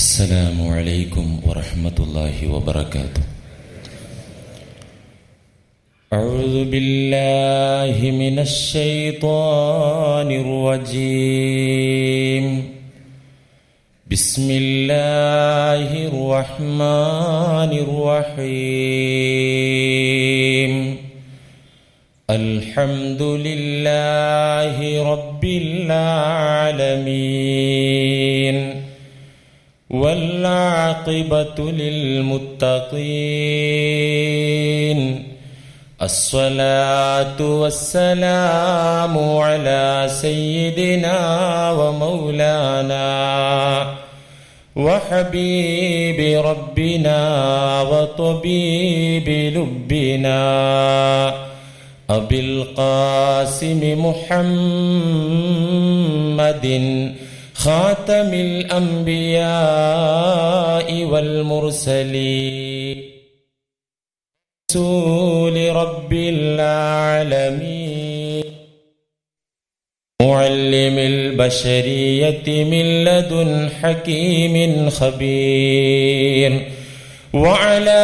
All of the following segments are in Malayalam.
السلام عليكم ورحمة الله وبركاته. أعوذ بالله من الشيطان الرجيم. بسم الله الرحمن الرحيم. الحمد لله رب العالمين والعاقبة للمتقين. الصلاة والسلام على سيدنا ومولانا وحبيب ربنا وطبيب لبنا أبي القاسم محمد خاتم الأنبياء والمرسلين رسول رب العالمين معلم البشرية من لدن حكيم خبير وعلى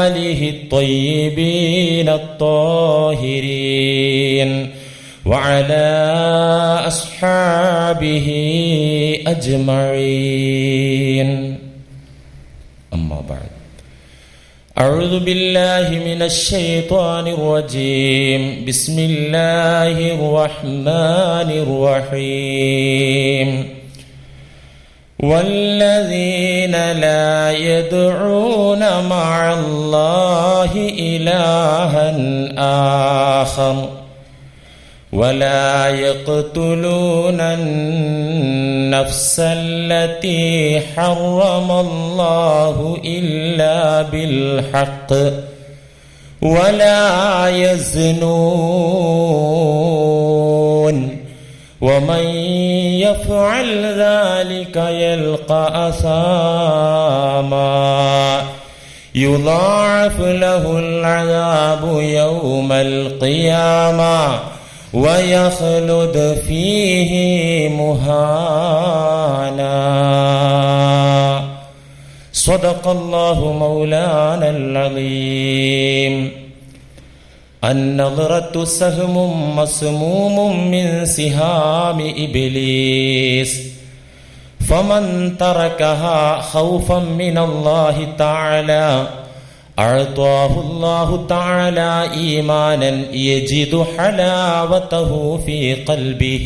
آله الطيبين الطاهرين وعلى أصحابه أجمعين. أما بعد، أعوذ بالله من الشيطان الرجيم. بسم الله الرحمن الرحيم. والذين لا يدعون مع الله إلها آخر ولا يقتلون النفس التي حرم الله إلا بالحق ولا يزنون ومن يفعل ذلك يلقى أثاما يضاعف له العذاب يوم القيامة ويخلد فيه مهانا. صدق الله مولانا العظيم. النظرة سهم مسموم من سهام إبليس فمن تركها خوفا من الله تعالى أعطاه الله تعالى إيمانا يجد حلاوته في قلبه.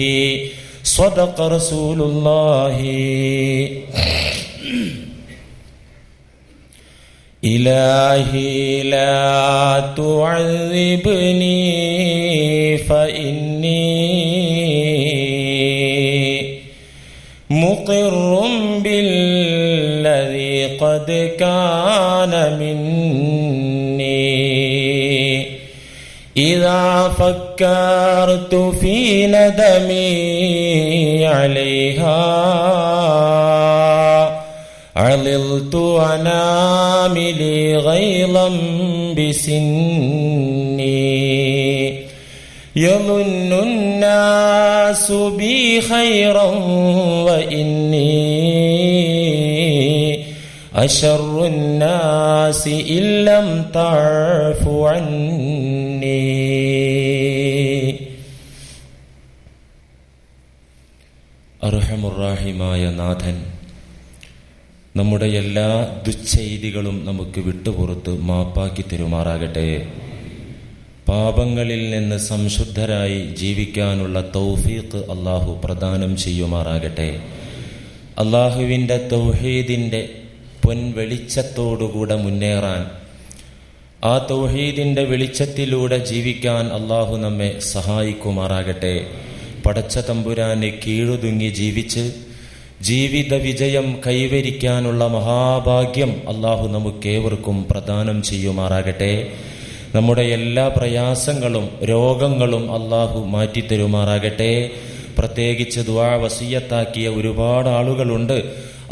صدق رسول الله. إلهي لا تعذبني فإني مقر بالذي قد كان مني. إذا فكرت في ندمي عليها عللت أناملي غيظا بسني. يظن الناس بي خيرا وإني أشر الناس إن لم تعف عني. അർഹമുർറാഹിമായ നാഥൻ നമ്മുടെ എല്ലാ ദുശ്ചെയ്തികളും നമുക്ക് വിട്ടുപുറത്ത് മാപ്പാക്കി തരുമാറാകട്ടെ. പാപങ്ങളിൽ നിന്ന് സംശുദ്ധരായി ജീവിക്കാനുള്ള തൗഫീഖ് അല്ലാഹു പ്രദാനം ചെയ്യുമാറാകട്ടെ. അല്ലാഹുവിൻ്റെ തൗഹീദിൻ്റെ പൊൻവെളിച്ചത്തോടുകൂടെ മുന്നേറാൻ, ആ തൗഹീദിൻ്റെ വെളിച്ചത്തിലൂടെ ജീവിക്കാൻ അല്ലാഹു നമ്മെ സഹായിക്കുമാറാകട്ടെ. പടച്ച തമ്പുരാനെ കീഴുതുങ്ങി ജീവിച്ച് ജീവിത വിജയം കൈവരിക്കാനുള്ള മഹാഭാഗ്യം അല്ലാഹു നമുക്കേവർക്കും പ്രദാനം ചെയ്യുമാറാകട്ടെ. നമ്മുടെ എല്ലാ പ്രയാസങ്ങളും രോഗങ്ങളും അല്ലാഹു മാറ്റിത്തരുമാറാകട്ടെ. പ്രത്യേകിച്ച് ദുആ വസിയത്താക്കിയ ഒരുപാട് ആളുകളുണ്ട്.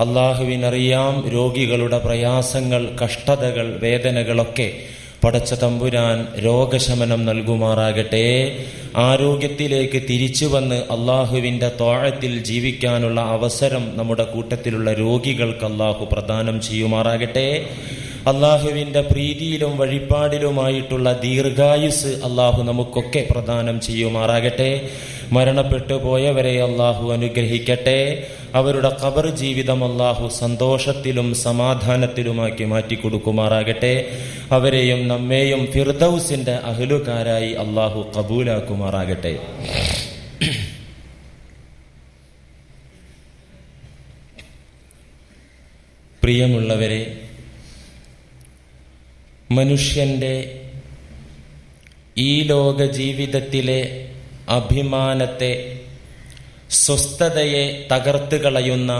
അല്ലാഹുവിനറിയാം രോഗികളുടെ പ്രയാസങ്ങൾ, കഷ്ടതകൾ, വേദനകളൊക്കെ. പടച്ച തമ്പുരാൻ രോഗശമനം നൽകുമാറാകട്ടെ. ആരോഗ്യത്തിലേക്ക് തിരിച്ചു വന്ന് അള്ളാഹുവിൻ്റെ ത്വാഅത്തിൽ ജീവിക്കാനുള്ള അവസരം നമ്മുടെ കൂട്ടത്തിലുള്ള രോഗികൾക്ക് അള്ളാഹു പ്രദാനം ചെയ്യുമാറാകട്ടെ. അള്ളാഹുവിൻ്റെ പ്രീതിയിലും വഴിപാടിലുമായിട്ടുള്ള ദീർഘായുസ് അള്ളാഹു നമുക്കൊക്കെ പ്രദാനം ചെയ്യുമാറാകട്ടെ. മരണപ്പെട്ടു പോയവരെ അള്ളാഹു അനുഗ്രഹിക്കട്ടെ. അവരുടെ ഖബർ ജീവിതം അള്ളാഹു സന്തോഷത്തിലും സമാധാനത്തിലുമാക്കി മാറ്റിക്കൊടുക്കുമാറാകട്ടെ. അവരെയും നമ്മെയും ഫിർദൗസിന്റെ അഹ്ലുകാരായി അള്ളാഹു ഖബൂലാക്കുമാറാകട്ടെ. പ്രിയമുള്ളവരെ, മനുഷ്യന്റെ ഈ ലോക ജീവിതത്തിലെ അഭിമാനത്തെ, സ്വസ്ഥതയെ തകർത്ത് കളയുന്ന,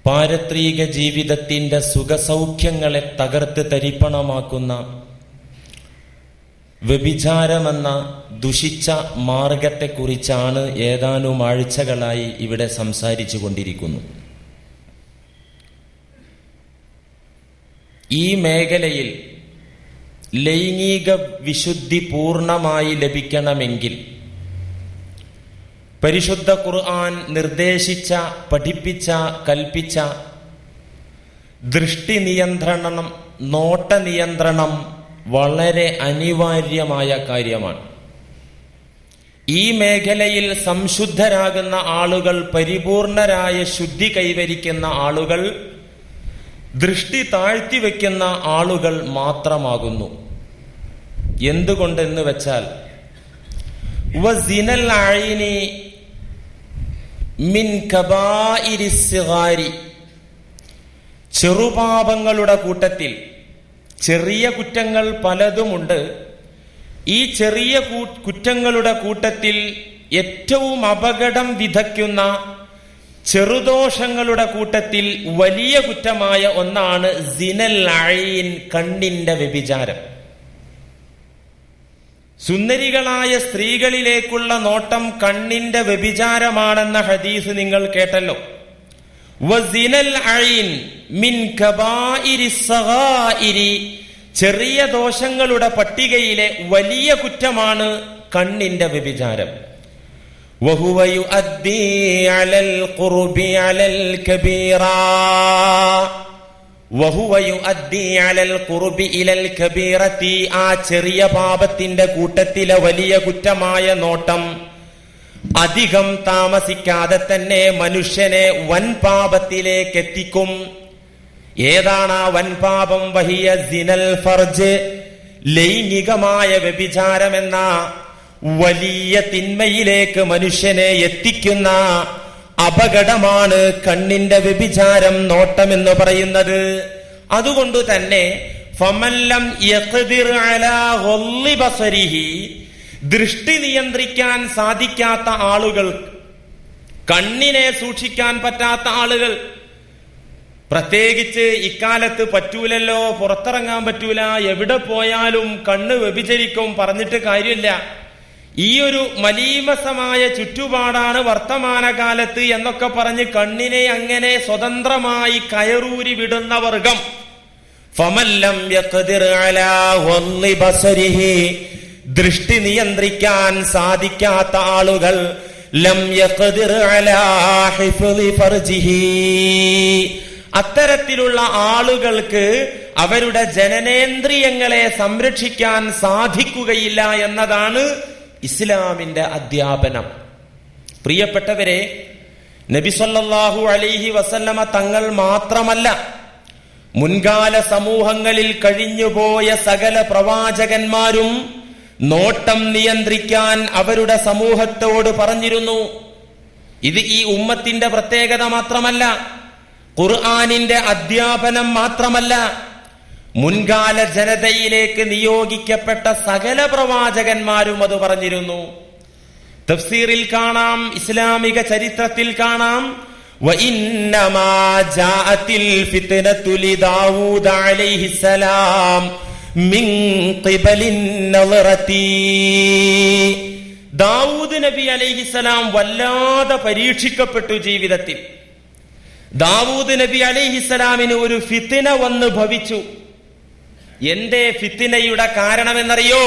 പാരത്രിക ജീവിതത്തിന്റെ സുഖസൗഖ്യങ്ങളെ തകർത്ത് തരിപ്പണമാക്കുന്ന വ്യഭിചാരമെന്ന ദുഷിച്ച മാർഗത്തെക്കുറിച്ചാണ് ഏതാനും ആഴ്ചകളായി ഇവിടെ സംസാരിച്ചു കൊണ്ടിരിക്കുന്നു. ഈ മേഖലയിൽ ലൈംഗിക വിശുദ്ധി പൂർണ്ണമായി ലഭിക്കണമെങ്കിൽ പരിശുദ്ധ ഖുർആൻ നിർദ്ദേശിച്ച, പഠിപ്പിച്ച, കൽപ്പിച്ച ദൃഷ്ടി നിയന്ത്രണം, നോട്ട നിയന്ത്രണം വളരെ അനിവാര്യമായ കാര്യമാണ്. ഈ മേഖലയിൽ സംശുദ്ധരാകുന്ന ആളുകൾ, പരിപൂർണരായ ശുദ്ധി കൈവരിക്കുന്ന ആളുകൾ, ദൃഷ്ടി താഴ്ത്തിവെക്കുന്ന ആളുകൾ മാത്രമാകുന്നു. എന്തുകൊണ്ടെന്ന് വെച്ചാൽ വസിനൽ ഐനി മിൻ കബായിരിസ് സിഗാരി, ചെറുപാപങ്ങളുടെ കൂട്ടത്തിൽ ചെറിയ കുറ്റങ്ങൾ പലതുമുണ്ട്. ഈ ചെറിയ കുറ്റങ്ങളുടെ കൂട്ടത്തിൽ ഏറ്റവും അപകടം വിതയ്ക്കുന്ന ചെറുദോഷങ്ങളുടെ കൂട്ടത്തിൽ വലിയ കുറ്റമായ ഒന്നാണ് സിനൽ ഐൻ, കണ്ണിന്റെ വ്യഭിചാരം. സുന്ദരികളായ സ്ത്രീകളിലേക്കുള്ള നോട്ടം കണ്ണിന്റെ വ്യഭിചാരമാണെന്ന ഹദീസ് നിങ്ങൾ കേട്ടല്ലോ. വസിനൽ ഐൻ മിൻ കബായിരിസ് സഗായിരി, ചെറിയ ദോഷങ്ങളുടെ പട്ടികയിലെ വലിയ കുറ്റമാണ് കണ്ണിന്റെ വ്യഭിചാരം. വഹുവ യുഅദ്ദി അലൽ ഖുർബി അലൽ കബീറ, വഹുവ യുഅദ്ദി അലൽ ഖുർബി ഇലൽ കബീറത്തി, ആ ചെറിയ പാപത്തിന്റെ കൂട്ടത്തിലെ വലിയ കുറ്റമായ നോട്ടം അധികം താമസിക്കാതെ തന്നെ മനുഷ്യനെ വൻ പാപത്തിലേക്ക് എത്തിക്കും. ഏതാണ് ആ വൻ പാപം? വഹിയ സിനൽ ഫർജ്, ലൈംഗികമായ വ്യഭിചാരമെന്ന വലിയ തിന്മയിലേക്ക് മനുഷ്യനെ എത്തിക്കുന്ന അപകടമാണ് കണ്ണിന്റെ വ്യഭിചാരം, നോട്ടമെന്ന് പറയുന്നത്. അതുകൊണ്ട് തന്നെ ഫമല്ലം യഖ്ദിർ അലാ ഗളി ബസരിഹി, ദൃഷ്ടി നിയന്ത്രിക്കാൻ സാധിക്കാത്ത ആളുകൾ, കണ്ണിനെ സൂക്ഷിക്കാൻ പറ്റാത്ത ആളുകൾ, പ്രത്യേകിച്ച് ഇക്കാലത്ത് പറ്റൂലല്ലോ, പുറത്തിറങ്ങാൻ പറ്റൂല, എവിടെ പോയാലും കണ്ണ് വ്യഭിചരിക്കും, പറഞ്ഞിട്ട് കാര്യമില്ല. ഈ ഒരു മലീമസമായ ചുറ്റുപാടാണ് വർത്തമാനകാലത്ത് എന്നൊക്കെ പറഞ്ഞ് കണ്ണിനെ അങ്ങനെ സ്വതന്ത്രമായി കയറൂരി വിടുന്ന വർഗം. ഫമല്ലം യഖ്ദിർ അലാ ഗളി ബസരിഹി, ദൃഷ്ടി നിയന്ത്രിക്കാൻ സാധിക്കാത്ത ആളുകൾ, ലം യഖ്ദിർ അലാ ഹിഫ്ളി ഫർജിഹി, അത്തരത്തിലുള്ള ആളുകൾക്ക് അവരുടെ ജനനേന്ദ്രിയങ്ങളെ സംരക്ഷിക്കാൻ സാധിക്കുകയില്ല എന്നതാണ് ഇസ്ലാമിന്റെ അധ്യാപനം. പ്രിയപ്പെട്ടവരെ, നബി സല്ലല്ലാഹു അലൈഹി വസല്ലമ തങ്ങൾ മാത്രമല്ല, മുൻകാല സമൂഹങ്ങളിൽ കഴിഞ്ഞുപോയ സകല പ്രവാചകന്മാരും നോട്ടം നിയന്ത്രിക്കാൻ അവരുടെ സമൂഹത്തോട് പറഞ്ഞിരുന്നു. ഇത് ഈ ഉമ്മത്തിന്റെ പ്രത്യേകത മാത്രമല്ല, ഖുർആനിന്റെ അധ്യാപനം മാത്രമല്ല, മുൻകാല ജനതയിലേക്ക് നിയോഗിക്കപ്പെട്ട സകല പ്രവാചകന്മാരും അത് പറഞ്ഞിരുന്നു. തഫ്സീറിൽ കാണാം, ഇസ്ലാമിക ചരിത്രത്തിൽ കാണാം, വഇന്നമാ ജാഅത്തിൽ ഫിത്നതു ലിദാവൂദ അലൈഹിസ്സലാം മിൻ ഖിബലിൻ നളറതി, ദാവൂദ് നബി അലൈഹിസ്സലാം വല്ലാതെ പരീക്ഷിക്കപ്പെട്ടു ജീവിതത്തിൽ. ദാവൂദ് നബി അലൈഹിസ്സലാമിന് ഒരു ഫിത്ന വന്ന് ഭവിച്ചു. എന്തേ ഫിത്തിനയുടെ കാരണമെന്നറിയോ?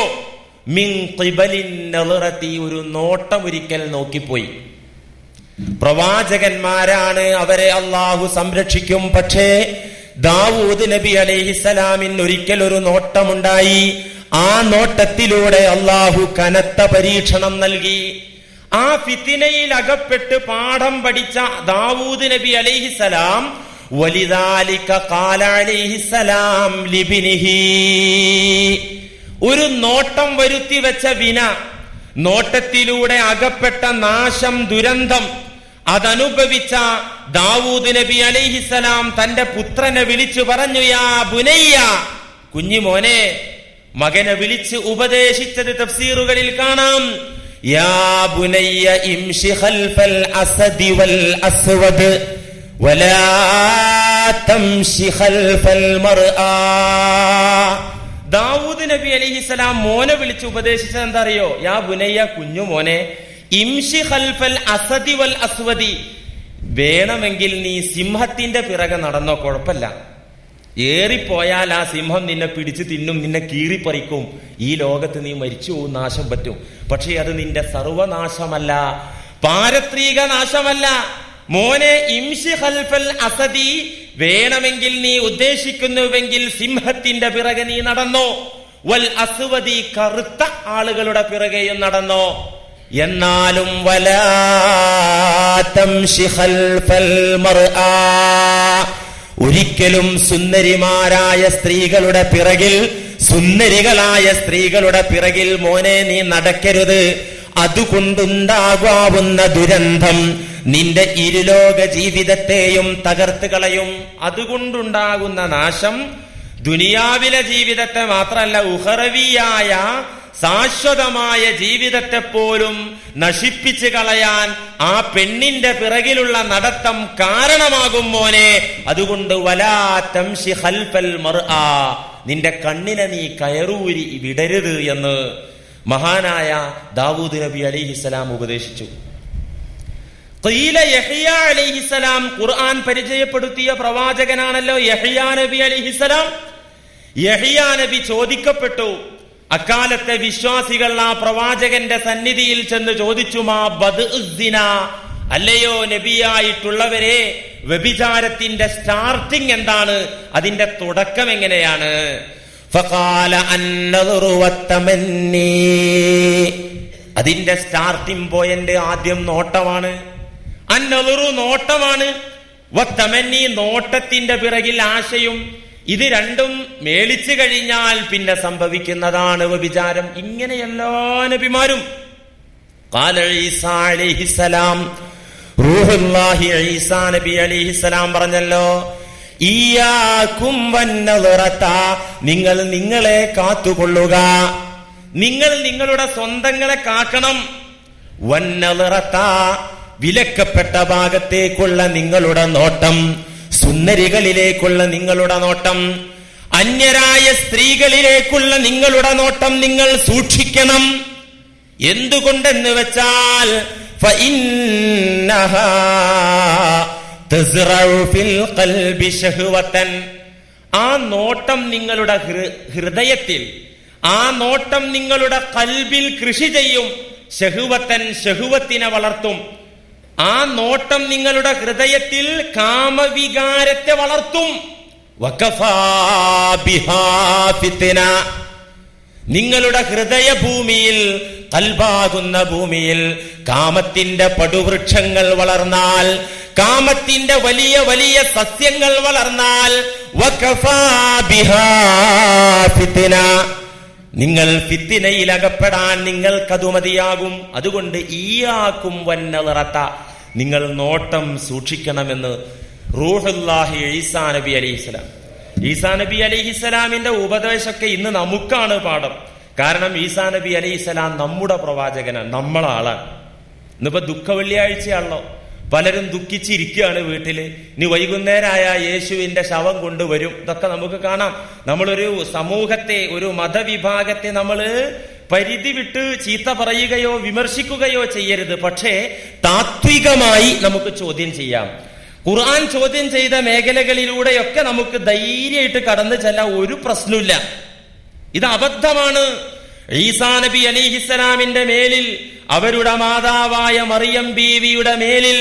മിൻ ഖിബലിൻ നളറതി, ഒരു നോട്ടം ഒരിക്കൽ നോക്കിപ്പോയി. പ്രവാചകന്മാരാണ്, അവരെ അള്ളാഹു സംരക്ഷിക്കും. പക്ഷേ ദാവൂദ് നബി അലൈഹിസ്സലാമിന് ഒരിക്കൽ ഒരു നോട്ടമുണ്ടായി. ആ നോട്ടത്തിലൂടെ അള്ളാഹു കനത്ത പരീക്ഷണം നൽകി. ആ ഫിത്തിനയിൽ അകപ്പെട്ട് പാഠം പഠിച്ച ദാവൂദ് നബി അലൈഹിസ്സലാം വലിദാലിക ഖാല അലൈഹിസ്സലാം ലിബ്നിഹി, ഒരു നോട്ടം വരുത്തി വെച്ച വിന, നോട്ടത്തിലൂടെ അകപ്പെട്ട നാശം, ദുരന്തം അതനുഭവിച്ച ദാവൂദ് നബി അലൈഹിസ്സലാം തന്റെ പുത്രനെ വിളിച്ചു പറഞ്ഞു, യാ ബുനയ്യ, കുഞ്ഞുമോനെ. മകനെ വിളിച്ച് ഉപദേശിച്ചത് തഫ്സീറുകളിൽ കാണാം. യാ ബുനയ്യ ഇംശി ഖൽഫൽ അസദി വൽ അസ്വദ് വലാ തംശി ഖൽഫൽ മർആ. ദാവൂദ് നബി അലൈഹിസ്സലാം മോനെ വിളിച്ച് ഉപദേശിച്ചത് എന്താ അറിയോ? യാ ബുനയ്യ, കുഞ്ഞുമോനെ, ഇംശി ഖൽഫൽ അസദി വൽ അസ്വദി, വേണമെങ്കിൽ നീ സിംഹത്തിന്റെ പിറകെ നടന്നോ, കുഴപ്പമില്ല. ഏറിപ്പോയാൽ ആ സിംഹം നിന്നെ പിടിച്ചു തിന്നും, നിന്നെ കീറിപ്പറിക്കും. ഈ ലോകത്ത് നീ മരിച്ചു പോകും, നാശം പറ്റും. പക്ഷെ അത് നിന്റെ സർവനാശമല്ല, പാരത്രിക നാശമല്ല. മോനെ, ഇംശി ഖൽഫൽ അസദി, വേണമെങ്കിൽ നീ ഉദ്ദേശിക്കുന്നുവെങ്കിൽ സിംഹത്തിന്റെ പിറകെ നീ നടന്നോ. വൽ അസ്വദി, കറുത്ത ആളുകളുടെ പിറകെയും നടന്നോ. എന്നാലും വലാ തംശി ഖൽഫൽ മർആ, ഒരിക്കലും സുന്ദരിമാരായ സ്ത്രീകളുടെ പിറകിൽ, സുന്ദരികളായ സ്ത്രീകളുടെ പിറകിൽ മോനെ നീ നടക്കരുത്. അതുകൊണ്ടുണ്ടാകാവുന്ന ദുരന്തം നിന്റെ ഇരുലോക ജീവിതത്തെയും തകർത്ത് കളയും. അതുകൊണ്ടുണ്ടാകുന്ന നാശം ദുനിയാവിലെ ജീവിതത്തെ മാത്രമല്ല, ഉഖറവിയായ ശാശ്വതമായ ജീവിതത്തെ പോലും നശിപ്പിച്ചു കളയാൻ ആ പെണ്ണിന്റെ പിറകിലുള്ള നടത്തം കാരണമാകും മോനെ. അതുകൊണ്ട് വലാ തംശി ഖൽഫൽ മർആ, നിന്റെ കണ്ണിനെ നീ കയറൂരി വിടരുത് എന്ന് മഹാനായ ദാവൂദ് നബി അലൈഹിസ്സലാം ഉപദേശിച്ചു. ഖീല യഹ്യ അലൈഹിസ്സലാം, ഖുർആൻ പരിചയപ്പെടുത്തിയ പ്രവാചകനാണല്ലോ യഹ്യ നബി അലൈഹിസ്സലാം. യഹ്യ നബി ചോദിക്കപ്പെട്ടു. അക്കാലത്തെ വിശ്വാസികൾ ആ പ്രവാചകന്റെ സന്നിധിയിൽ ചെന്ന് ചോദിച്ചു, മാ ബദ്ഉസ്സിന, അല്ലയോ നബിയായിട്ടുള്ളവരെ, വ്യഭിചാരത്തിന്റെ സ്റ്റാർട്ടിങ് എന്താണ്, അതിന്റെ തുടക്കം എങ്ങനെയാണ്? ഫഖാല അന്നദറു വത്തമന്നി, അതിന്റെ സ്റ്റാർട്ടിംഗ് പോയിന്റ് ആദ്യം നോട്ടമാണ്. അന്നദറു നോട്ടമാണ്, വത്തമന്നി നോട്ടത്തിന്റെ പിറകിൽ ആശയും. ഇത് രണ്ടും മേളിച്ചു കഴിഞ്ഞാൽ പിന്നെ സംഭവിക്കുന്നതാണ് വ്യഭിചാരം. ഇങ്ങനെ എല്ലാ നബിമാരും. ഖാല ഈസാ അലൈഹിസ്സലാം, റൂഹുല്ലാഹി ഈസാ നബി അലൈഹിസ്സലാം പറഞ്ഞല്ലോ, ഇയ്യാകും വന്നളറത, നിങ്ങൾ നിങ്ങളെ കാത്തുകൊള്ളുക, നിങ്ങൾ നിങ്ങളുടെ സ്വന്തങ്ങളെ കാക്കണം. വന്നളറത, വിലക്കപ്പെട്ട ഭാഗത്തേക്കുള്ള നിങ്ങളുടെ നോട്ടം, സുന്ദരികളിലേക്കുള്ള നിങ്ങളുടെ നോട്ടം, അന്യരായ സ്ത്രീകളിലേക്കുള്ള നിങ്ങളുടെ നോട്ടം നിങ്ങൾ സൂക്ഷിക്കണം. എന്തുകൊണ്ടെന്ന് വെച്ചാൽ ഫഇന്നഹാ തസ്റഉ ഫിൽ ഖൽബി ശഹ്വതൻ, ആ നോട്ടം നിങ്ങളുടെ ഹൃദയത്തിൽ, ആ നോട്ടം നിങ്ങളുടെ ഖൽബിൽ കൃഷി ചെയ്യും. ശഹ്വതൻ, ശഹ്വത്തിനെ വളർത്തും. ആ നോട്ടം നിങ്ങളുടെ ഹൃദയത്തിൽ കാമവികാരത്തെ വളർത്തും. വകഫാ ബിഹാ ഫിത്ന, നിങ്ങളുടെ ഹൃദയഭൂമിയിൽ, ഖൽബാകുന്ന ഭൂമിയിൽ കാമത്തിന്റെ പടുവൃക്ഷങ്ങൾ വളർന്നാൽ, കാമത്തിന്റെ വലിയ വലിയ സസ്യങ്ങൾ വളർന്നാൽ, വകഫാ ബിഹാ ഫിത്ന, നിങ്ങൾ ഫിത്തിനയിൽ അകപ്പെടാൻ നിങ്ങൾക്കതു മതിയാകും. അതുകൊണ്ട് ഈയാക്കും വന്നളറത, നിങ്ങൾ നോട്ടം സൂക്ഷിക്കണമെന്ന് റൂഹുല്ലാഹി ഈസാ നബി അലൈഹിസ്സലാം. ഈസാ നബി അലൈഹിസ്സലാമിന്റെ ഉപദേശമൊക്കെ ഇന്ന് നമുക്കാണ് പാഠം. കാരണം ഈസാ നബി അലൈഹിസ്സലാം നമ്മുടെ പ്രവാചകനാണ്, നമ്മളാളാണ്. ഇന്നിപ്പോ ദുഃഖ വെള്ളിയാഴ്ചയാണല്ലോ, പലരും ദുഃഖിച്ചിരിക്കുകയാണ് വീട്ടില്. ഇനി വൈകുന്നേരമായ യേശുവിന്റെ ശവം കൊണ്ടുവരും. ഇതൊക്കെ നമുക്ക് കാണാം. നമ്മളൊരു സമൂഹത്തെ, ഒരു മതവിഭാഗത്തെ നമ്മള് പരിധി വിട്ട് ചീത്ത പറയുകയോ വിമർശിക്കുകയോ ചെയ്യരുത്. പക്ഷേ താത്വികമായി നമുക്ക് ചോദ്യം ചെയ്യാം. ഖുർആൻ ചോദ്യം ചെയ്ത മേഖലകളിലൂടെയൊക്കെ നമുക്ക് ധൈര്യമായിട്ട് കടന്നു ചെല്ലാൻ ഒരു പ്രശ്നമില്ല. ഇത് അബദ്ധമാണ്. ഈസാ നബി അലൈഹിസ്സലാമിന്റെ മേലിൽ, അവരുടെ മാതാവായ മറിയം ബീവിയുടെ മേലിൽ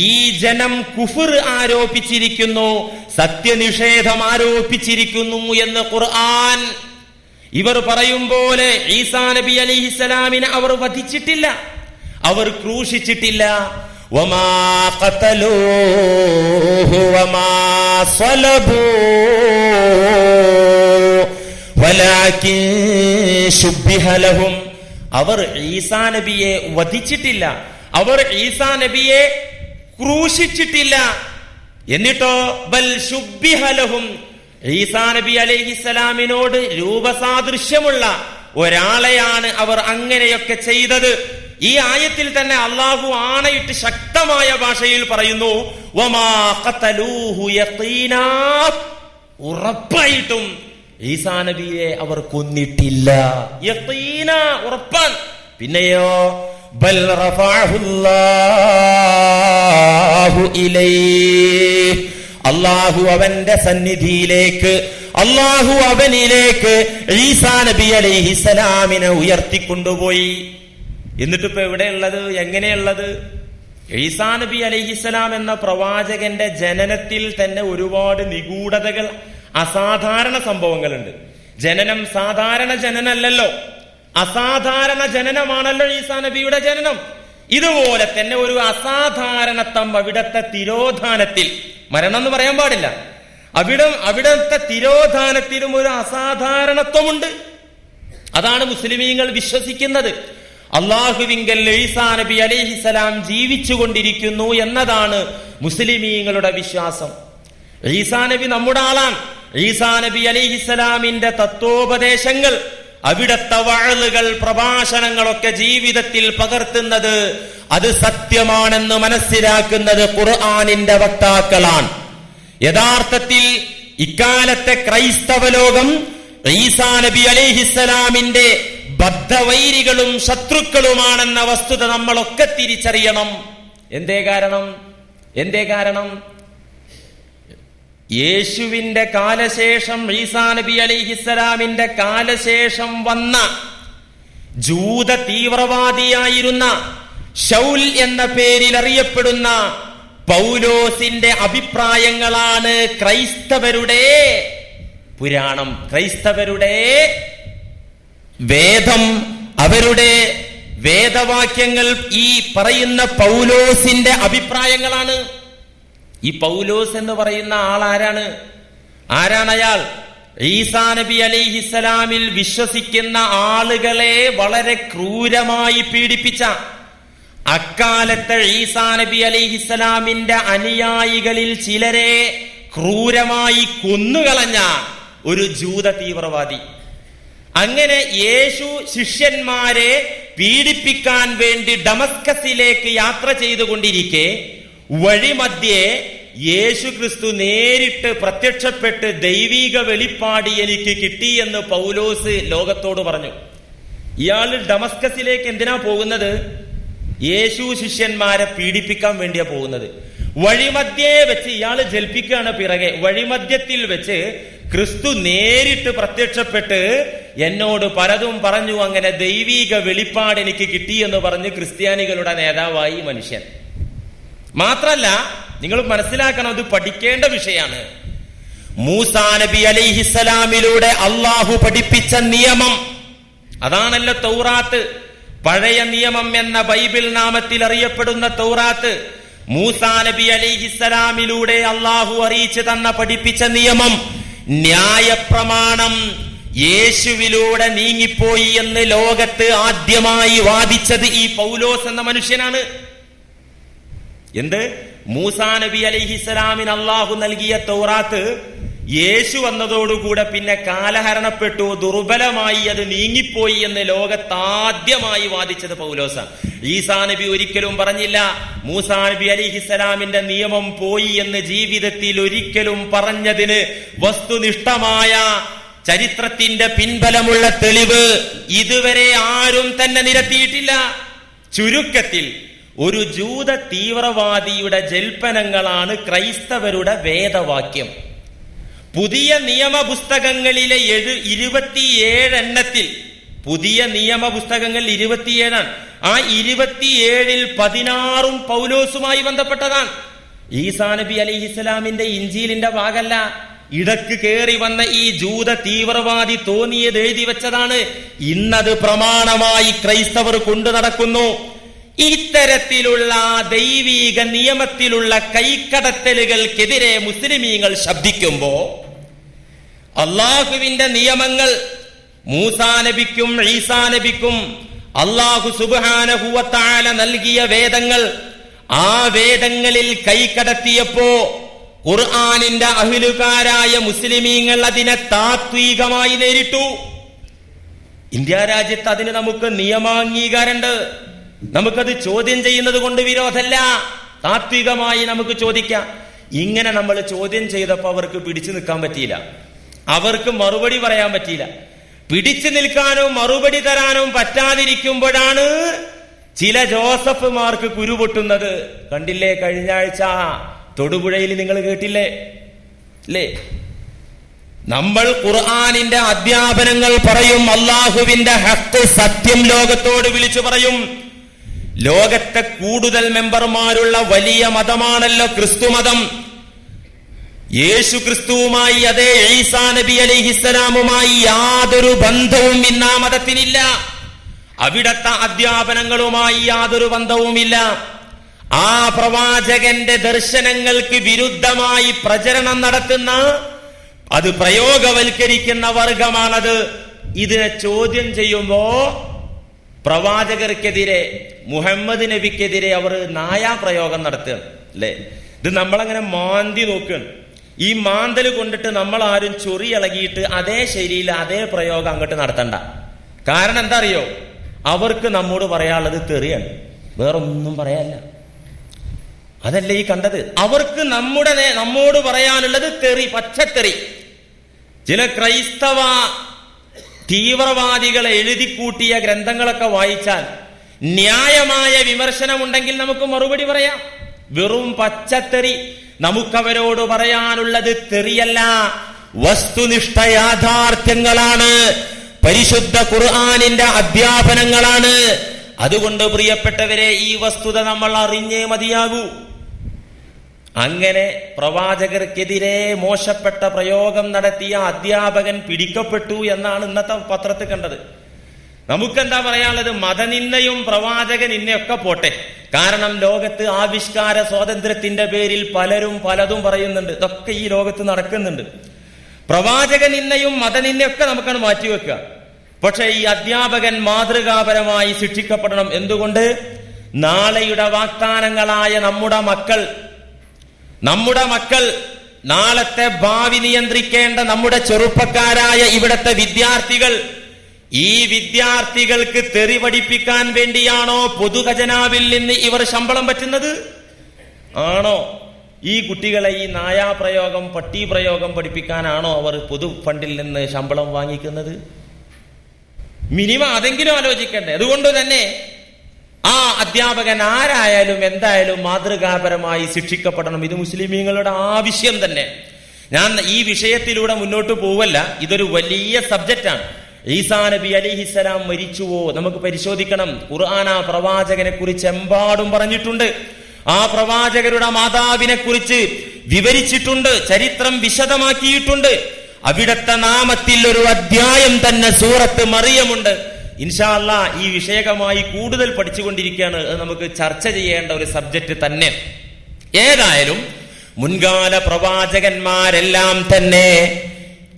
ഈ ജനം കുഫർ ആരോപിച്ചിരിക്കുന്നു, സത്യനിഷേധം ആരോപിച്ചിരിക്കുന്നു എന്ന് ഖുർആൻ. ഇവർ പറയും പോലെ ഈസാ നബി അലൈഹിസ്സലാമിനെ അവർ വധിച്ചിട്ടില്ല, അവർ ക്രൂശിച്ചിട്ടില്ല. വമാ ഖതലൂഹു വമാ സ്വലബൂ വലാകിൻ ശുബ്ബിഹ ലഹും. അവർ ഈസാ നബിയെ വധിച്ചിട്ടില്ല, അവർ ഈസാ നബിയെ ക്രൂശിച്ചിട്ടില്ല. എന്നിട്ടോ ബൽ ശുബ്ബിഹ ലഹും, ഈസാ നബി അലൈഹിസ്സലാമിനോട് രൂപസാദൃശ്യമുള്ള ഒരാളെയാണ് അവർ അങ്ങനെയൊക്കെ ചെയ്തത്. ഈ ആയത്തിൽ തന്നെ അള്ളാഹു ആണയിട്ട് ശക്തമായ ഭാഷയിൽ പറയുന്നു, വമാ ഖതലൂഹു യഖീനാ, ഉറപ്പായിട്ടും ഈസാ നബിയെ അവർ കൊന്നിട്ടില്ല. യഖീനാ, ഉറപ്പാൻ. പിന്നെയോ ബൽ റഫഅഹുല്ലാഹു ഇലൈഹി, അള്ളാഹു അവന്റെ സന്നിധിയിലേക്ക്, അള്ളാഹു അവനിലേക്ക് ഈസാ നബി അലൈഹിസ്സലാമിനെ ഉയർത്തിക്കൊണ്ടുപോയി. എന്നിട്ടിപ്പോ എവിടെയുള്ളത്, എങ്ങനെയുള്ളത്? ഈസാ നബി അലൈഹിസ്സലാം എന്ന പ്രവാചകന്റെ ജനനത്തിൽ തന്നെ ഒരുപാട് നിഗൂഢതകൾ, അസാധാരണ സംഭവങ്ങളുണ്ട്. ജനനം സാധാരണ ജനനമല്ലല്ലോ, അസാധാരണ ജനനമാണല്ലോ ഈസാ നബിയുടെ ജനനം. ഇതുപോലെ തന്നെ ഒരു അസാധാരണത്വം അവിടത്തെ തിരോധാനത്തിൽ, മരണം എന്ന് പറയാൻ പാടില്ല, അവിടത്തെ തിരോധാനത്തിലും ഒരു അസാധാരണത്വമുണ്ട്. അതാണ് മുസ്ലിമീങ്ങൾ വിശ്വസിക്കുന്നത്. അള്ളാഹുവിങ്കൽ ഈസാ നബി അലൈഹിസ്സലാം ജീവിച്ചുകൊണ്ടിരിക്കുന്നു എന്നതാണ് മുസ്ലിമീങ്ങളുടെ വിശ്വാസം. ഈസാ നബി നമ്മുടെ ആളാണ്. ഈസാ നബി അലൈഹിസ്സലാമിന്റെ തത്വോപദേശങ്ങൾ, അവിടത്തെ വഅളുകൾ, പ്രഭാഷണങ്ങളൊക്കെ ജീവിതത്തിൽ പകർത്തുന്നത്, അത് സത്യമാണെന്ന് മനസ്സിലാക്കുന്നത് ഖുർആനിന്റെ വക്താക്കളാണ്. യഥാർത്ഥത്തിൽ ഇക്കാലത്തെ ക്രൈസ്തവ ലോകം ഈസാ നബി അലൈഹിസ്സലാമിന്റെ ബദ്ധവൈരികളും ശത്രുക്കളുമാണെന്ന വസ്തുത നമ്മളൊക്കെ തിരിച്ചറിയണം. എന്തേ കാരണം? യേശുവിന്റെ കാലശേഷം, ഈസാ നബി അലൈഹിസ്സലാമിന്റെ കാലശേഷം വന്ന ജൂത തീവ്രവാദിയായിരുന്ന ശൗൽ എന്ന പേരിൽ അറിയപ്പെടുന്ന പൗലോസിന്റെ അഭിപ്രായങ്ങളാണ് ക്രൈസ്തവരുടെ പുരാണം, ക്രൈസ്തവരുടെ വേദം, അവരുടെ വേദവാക്യങ്ങൾ ഈ പറയുന്ന പൗലോസിന്റെ അഭിപ്രായങ്ങളാണ്. ഈ പൗലോസ് എന്ന് പറയുന്ന ആൾ ആരാണ് അയാൾ? ഈസാ നബി അലൈഹിസ്സലാമിൽ വിശ്വസിക്കുന്ന ആളുകളെ വളരെ ക്രൂരമായി പീഡിപ്പിച്ച, അക്കാലത്തെ ഈസാ നബി അലൈഹിസ്സലാമിന്റെ അനുയായികളിൽ ചിലരെ ക്രൂരമായി കൊന്നുകളഞ്ഞ ഒരു ജൂത തീവ്രവാദി. അങ്ങനെ യേശു ശിഷ്യന്മാരെ പീഡിപ്പിക്കാൻ വേണ്ടി ഡമസ്കസിലേക്ക് യാത്ര ചെയ്തുകൊണ്ടിരിക്കെ വഴിമധ്യേ യേശു ക്രിസ്തു നേരിട്ട് പ്രത്യക്ഷപ്പെട്ട് ദൈവിക വെളിപ്പാട് എനിക്ക് കിട്ടിയെന്ന് പൗലോസ് ലോകത്തോട് പറഞ്ഞു. ഇയാൾ ഡമസ്കസിലേക്ക് എന്തിനാ പോകുന്നത്? യേശു ശിഷ്യന്മാരെ പീഡിപ്പിക്കാൻ വേണ്ടിയാ പോകുന്നത്. വഴിമധ്യേ വെച്ച് ഇയാൾ ജൽപ്പിക്കുകയാണ് പിറകെ. വഴിമധ്യത്തിൽ വെച്ച് ക്രിസ്തു നേരിട്ട് പ്രത്യക്ഷപ്പെട്ട് എന്നോട് പലതും പറഞ്ഞു, അങ്ങനെ ദൈവിക വെളിപ്പാട് എനിക്ക് കിട്ടിയെന്ന് പറഞ്ഞ് ക്രിസ്ത്യാനികളുടെ നേതാവായി മനുഷ്യൻ. മാത്രല്ല, നിങ്ങൾ മനസ്സിലാക്കണം, ഇത് പഠിക്കേണ്ട വിഷയമാണ്. മൂസാ നബി അലൈഹിസ്സലാമിലൂടെ അള്ളാഹു പഠിപ്പിച്ച നിയമം, അതാണല്ലോ തൗറാത്ത്. പഴയ നിയമം എന്ന ബൈബിൾ നാമത്തിൽ അറിയപ്പെടുന്ന തൗറാത്ത്, മൂസാ നബി അലൈഹിസ്സലാമിലൂടെ അള്ളാഹു അറിയിച്ചു തന്ന പഠിപ്പിച്ച നിയമം, ന്യായപ്രമാണം യേശുവിലൂടെ നീങ്ങിപ്പോയി എന്ന് ലോകത്ത് ആദ്യമായി വാദിച്ചത് ഈ പൗലോസ് എന്ന മനുഷ്യനാണ്. എന്ത്? മൂസാ നബി അലൈഹിസ്സലാമിന് അള്ളാഹു നൽകിയ തൗറാത്ത് യേശു വന്നതോടുകൂടെ പിന്നെ കാലഹരണപ്പെട്ടു, ദുർബലമായി, അത് നീങ്ങിപ്പോയി എന്ന് ലോകത്താദ്യമായി വാദിച്ചത് പൗലോസാണ്. ഈസാ നബി ഒരിക്കലും പറഞ്ഞില്ല മൂസാ നബി അലൈഹിസ്സലാമിന്റെ നിയമം പോയി എന്ന്. ജീവിതത്തിൽ ഒരിക്കലും പറഞ്ഞതിന് വസ്തുനിഷ്ഠമായ ചരിത്രത്തിന്റെ പിൻബലമുള്ള തെളിവ് ഇതുവരെ ആരും തന്നെ നിരത്തിയിട്ടില്ല. ചുരുക്കത്തിൽ ഒരു ജൂത തീവ്രവാദിയുടെ ജൽപ്പനങ്ങളാണ് ക്രൈസ്തവരുടെ വേദവാക്യം. പുതിയ നിയമപുസ്തകങ്ങളിലെ 27 എണ്ണത്തിൽ, പുതിയ നിയമപുസ്തകങ്ങൾ 27 ആ 27-ൽ 16 പൗലോസുമായി ബന്ധപ്പെട്ടതാണ്. ഈസാ നബി അലൈഹിസ്സലാമിന്റെ ഇഞ്ചീലിന്റെ ഭാഗമല്ല. ഇടക്ക് കയറി വന്ന ഈ ജൂത തീവ്രവാദി തോന്നിയത് എഴുതി വെച്ചതാണ്. ഇന്നത് പ്രമാണമായി ക്രൈസ്തവർ കൊണ്ടു നടക്കുന്നു. ഇത്തരത്തിലുള്ള ദൈവീക നിയമത്തിലുള്ള കൈക്കടത്തലുകൾക്കെതിരെ മുസ്ലിമീങ്ങൾ ശബ്ദിക്കുമ്പോ അള്ളാഹുവിന്റെ നിയമങ്ങൾ മൂസാ നബിക്കും ഈസാ നബിക്കും അള്ളാഹു സുബ്ഹാനഹു വ തആല നൽകിയ വേദങ്ങൾ, ആ വേദങ്ങളിൽ കൈകടത്തിയപ്പോ ഖുർആനിന്റെ അഹ്ലുകാരായ മുസ്ലിമീങ്ങൾ അതിനെ താത്വികമായി നേരിട്ടു. ഇന്ത്യ രാജ്യത്ത് അതിന് നമുക്ക് നിയമാംഗീകാരമുണ്ട്. നമുക്കത് ചോദ്യം ചെയ്യുന്നത് കൊണ്ട് വിരോധമല്ല. താത്വികമായി നമുക്ക് ചോദിക്കാം. ഇങ്ങനെ നമ്മൾ ചോദ്യം ചെയ്തപ്പോ അവർക്ക് പിടിച്ചു നിൽക്കാൻ പറ്റിയില്ല, അവർക്ക് മറുപടി പറയാൻ പറ്റിയില്ല. പിടിച്ചു നിൽക്കാനോ മറുപടി തരാനോ പറ്റാതിരിക്കുമ്പോഴാണ് ചില ജോസഫുമാർക്ക് കുരുപൊട്ടുന്നത്. കണ്ടില്ലേ, കഴിഞ്ഞ ആഴ്ച തൊടുപുഴയിൽ നിങ്ങൾ കേട്ടില്ലേ അല്ലേ? നമ്മൾ ഖുർആനിന്റെ അധ്യാപനങ്ങൾ പറയും, അള്ളാഹുവിന്റെ ഹഖ് സത്യം ലോകത്തോട് വിളിച്ചു പറയും. ലോകത്തെ കൂടുതൽ മെമ്പർമാരുള്ള വലിയ മതമാണല്ലോ ക്രിസ്തു മതം. യേശു ക്രിസ്തുവുമായി, അതേ ഈസാ നബി അലൈഹിസ്സലാമുമായി യാതൊരു ബന്ധവും ഇന്ന് ആ മതത്തിനില്ല. അവിടത്തെ അധ്യാപനങ്ങളുമായി യാതൊരു ബന്ധവുമില്ല. ആ പ്രവാചകന്റെ ദർശനങ്ങൾക്ക് വിരുദ്ധമായി പ്രചരണം നടത്തുന്ന, അത് പ്രയോഗവൽക്കരിക്കുന്ന വർഗമാണത്. ഇതിനെ ചോദ്യം ചെയ്യുമ്പോ പ്രവാചകർക്കെതിരെ, മുഹമ്മദ് നബിക്കെതിരെ അവർ നായാപ്രയോഗം നടത്തുകയാണ് അല്ലെ? ഇത് നമ്മളങ്ങനെ മാന്തി നോക്കുകയാണ്. ഈ മാന്തൽ കൊണ്ടിട്ട് നമ്മൾ ആരും ചൊറി ഇളകിയിട്ട് അതേ ശൈലിയിൽ അതേ പ്രയോഗം അങ്ങോട്ട് നടത്തണ്ട. കാരണം എന്താ അറിയോ? അവർക്ക് നമ്മോട് പറയാനുള്ളത് തെറിയാണ്, വേറൊന്നും പറയാനില്ല. അതല്ലേ ഈ കണ്ടത്? അവർക്ക് നമ്മോട് പറയാനുള്ളത് തെറി, പച്ചത്തെറി. ചില ക്രൈസ്തവ തീവ്രവാദികളെ എഴുതിക്കൂട്ടിയ ഗ്രന്ഥങ്ങളൊക്കെ വായിച്ചാൽ ന്യായമായ വിമർശനമുണ്ടെങ്കിൽ നമുക്ക് മറുപടി പറയാം. വെറും പച്ചത്തെറി. നമുക്കവരോട് പറയാനുള്ളത് തെറിയല്ല, വസ്തുനിഷ്ഠ യാഥാർത്ഥ്യങ്ങളാണ്, പരിശുദ്ധ ഖുർആനിന്റെ അധ്യാപനങ്ങളാണ്. അതുകൊണ്ട് പ്രിയപ്പെട്ടവരെ, ഈ വസ്തുത നമ്മൾ അറിഞ്ഞേ മതിയാകൂ. അങ്ങനെ പ്രവാചകർക്കെതിരെ മോശപ്പെട്ട പ്രയോഗം നടത്തിയ അധ്യാപകൻ പിടിക്കപ്പെട്ടു എന്നാണ് ഇന്നത്തെ പത്രത്തിൽ കണ്ടത്. നമുക്കെന്താ പറയാനുള്ളത്? മതനിന്ദയും പ്രവാചക നിന്നയൊക്കെ പോട്ടെ. കാരണം ലോകത്ത് ആവിഷ്കാര സ്വാതന്ത്ര്യത്തിന്റെ പേരിൽ പലരും പലതും പറയുന്നുണ്ട്. ഇതൊക്കെ ഈ ലോകത്ത് നടക്കുന്നുണ്ട്. പ്രവാചക നിന്നയും മതനിന്നയൊക്കെ നമുക്കാണ് മാറ്റിവെക്കുക. പക്ഷെ ഈ അധ്യാപകൻ മാതൃകാപരമായി ശിക്ഷിക്കപ്പെടണം. എന്തുകൊണ്ട്? നാളെയുടെ വാഗ്ദാനങ്ങളായ നമ്മുടെ മക്കൾ, നാളത്തെ ഭാവി നിയന്ത്രിക്കേണ്ട നമ്മുടെ ചെറുപ്പക്കാരായ ഇവിടത്തെ വിദ്യാർത്ഥികൾ, ഈ വിദ്യാർത്ഥികൾക്ക് തെറി പഠിപ്പിക്കാൻ വേണ്ടിയാണോ പൊതുഖജനാവിൽ നിന്ന് ഇവർ ശമ്പളം പറ്റുന്നത്? ആണോ? ഈ കുട്ടികളെ ഈ നായാപ്രയോഗം, പട്ടിപ്രയോഗം പഠിപ്പിക്കാനാണോ അവർ പൊതു ഫണ്ടിൽ നിന്ന് ശമ്പളം വാങ്ങിക്കുന്നത്? മിനിമം അതെങ്കിലും ആലോചിക്കണ്ടേ? അതുകൊണ്ട് തന്നെ ആ അധ്യാപകൻ ആരായാലും എന്തായാലും മാതൃകാപരമായി ശിക്ഷിക്കപ്പെടണം. ഇത് മുസ്ലിമീങ്ങളുടെ ആവശ്യം തന്നെ. ഞാൻ ഈ വിഷയത്തിലൂടെ മുന്നോട്ട് പോവല്ല, ഇതൊരു വലിയ സബ്ജക്റ്റാണ്. ഈസാ നബി അലൈഹിസ്സലാം മരിച്ചുവോ? നമുക്ക് പരിശോധിക്കണം. ഖുർആൻ ആ പ്രവാചകനെ കുറിച്ച് എമ്പാടും പറഞ്ഞിട്ടുണ്ട്. ആ പ്രവാചകരുടെ മാതാവിനെ കുറിച്ച് വിവരിച്ചിട്ടുണ്ട്, ചരിത്രം വിശദമാക്കിയിട്ടുണ്ട്. അവിടത്തെ നാമത്തിൽ ഒരു അധ്യായം തന്നെ സൂറത്ത് മറിയമുണ്ട്. ഇൻഷാ അല്ലാഹ് ഈ വിഷയകമായി കൂടുതൽ പഠിച്ചുകൊണ്ടിരിക്കുകയാണ്. അത് നമുക്ക് ചർച്ച ചെയ്യേണ്ട ഒരു സബ്ജക്റ്റ് തന്നെ. ഏതായാലും മുൻകാല പ്രവാചകന്മാരെല്ലാം തന്നെ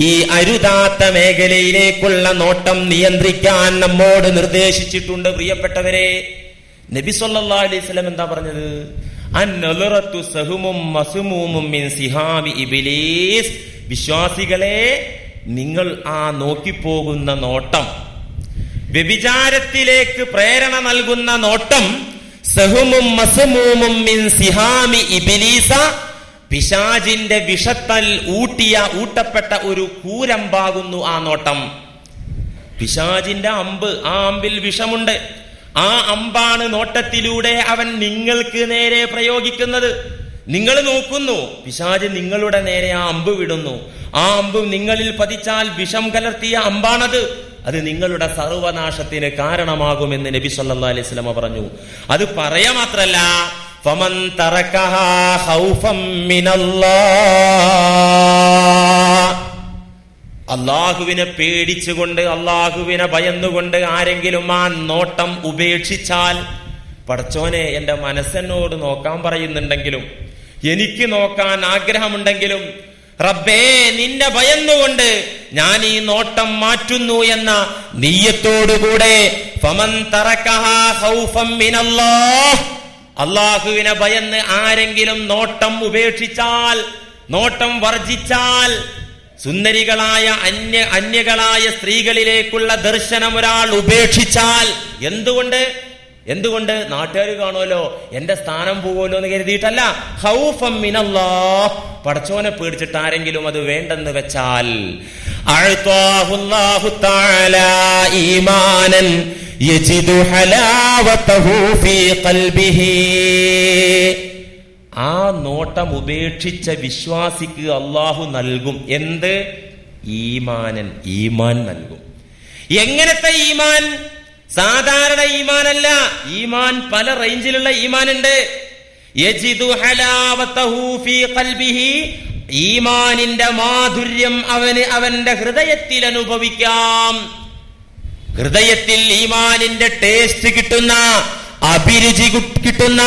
ഈ അരുതാത്ത മേഖലയിലേക്കുള്ള നോട്ടം നിയന്ത്രിക്കാൻ നമ്മോട് നിർദ്ദേശിച്ചിട്ടുണ്ട്. പ്രിയപ്പെട്ടവരെ, നബി സല്ലല്ലാഹു അലൈഹി വസല്ലം എന്താ പറഞ്ഞത്? അന്നലറത്തു സഹുമും മസ്മൂമും മിൻ സിഹാബി ഇബ്ലീസ്. വിശ്വാസികളെ, നിങ്ങൾ ആ നോക്കിപ്പോകുന്ന നോട്ടം, വ്യഭിചാരത്തിലേക്ക് പ്രേരണ നൽകുന്ന നോട്ടം, സഹുമും മസ്മൂമും മിൻ സിഹാമി ഇബ്ലീസ, പിശാചിന്റെ വിഷത്താൽ ഊട്ടപ്പെട്ട ഒരു കൂരമ്പാകുന്നു ആ നോട്ടം. പിശാചിന്റെ അമ്പ്, ആ അമ്പിൽ വിഷമുണ്ട്. ആ അമ്പാണ് നോട്ടത്തിലൂടെ അവൻ നിങ്ങൾക്ക് നേരെ പ്രയോഗിക്കുന്നത്. നിങ്ങൾ നോക്കുന്നു, പിശാച് നിങ്ങളുടെ നേരെ ആ അമ്പ് വിടുന്നു. ആ അമ്പ് നിങ്ങളിൽ പതിച്ചാൽ വിഷം കലർത്തിയ അമ്പാണത്. അത് നിങ്ങളുടെ സർവനാശത്തിന് കാരണമാകുമെന്ന് നബി സല്ലല്ലാഹു അലൈഹി വസല്ലം പറഞ്ഞു. അത് പറയാ മാത്രല്ല, ഫമൻ തറകഹാ ഖൗഫൻ മിനല്ലാഹ്, അള്ളാഹുവിനെ പേടിച്ചുകൊണ്ട്, അള്ളാഹുവിനെ ഭയന്നുകൊണ്ട് ആരെങ്കിലും ആ നോട്ടം ഉപേക്ഷിച്ചാൽ, പടച്ചോനെ എന്റെ മനസ്സെന്നോട് നോക്കാൻ പറയുന്നുണ്ടെങ്കിലും, എനിക്ക് നോക്കാൻ ആഗ്രഹമുണ്ടെങ്കിലും, റബ്ബേ നിന്നെ ഭയന്നുകൊണ്ട് ഞാൻ ഈ നോട്ടം മാറ്റുന്നു എന്ന നിയ്യത്തോടുകൂടെ ഫമൻ തറകഹാ ഖൗഫൻ മിനല്ലാഹ്, അള്ളാഹുവിനെ ഭയന്ന് ആരെങ്കിലും നോട്ടം ഉപേക്ഷിച്ചാൽ, നോട്ടം വർജിച്ചാൽ, സുന്ദരികളായ അന്യകളായ സ്ത്രീകളിലേക്കുള്ള ദർശനം ഒരാൾ ഉപേക്ഷിച്ചാൽ, എന്തുകൊണ്ട് നാട്ടുകാർ കാണുമല്ലോ, എന്റെ സ്ഥാനം പോകുമല്ലോ എന്ന് കരുതിയിട്ടല്ല, ഖൗഫൻ മിനല്ലാഹ്, പടച്ചോനെ പേടിച്ചിട്ട് ആരെങ്കിലും അത് വേണ്ടെന്ന് വെച്ചാൽ, അഅ്താഹുല്ലാഹു തആല ഈമാനൻ യജിദു ഹലാവതഹു ഫീ ഖൽബിഹി, ആ നോട്ടം ഉപേക്ഷിച്ച വിശ്വാസിക്ക് അള്ളാഹു നൽകും എന്ത്? ഈമാൻ നൽകും. എങ്ങനത്തെ ഈമാൻ? സാധാരണ ഈമാനല്ല. ഈമാൻ പല റേഞ്ചിലുള്ള ഈമാൻ ഉണ്ട്. യജിദു ഹലാവതഹു ഫീ ഖൽബിഹി, ഈമാനിന്റെ മാധുര്യം അവന്റെ ഹൃദയത്തിൽ അനുഭവിക്കാം. ഹൃദയത്തിൽ ഈമാനിന്റെ ടേസ്റ്റ് കിട്ടുന്ന, അഭിരുചി കിട്ടുന്ന,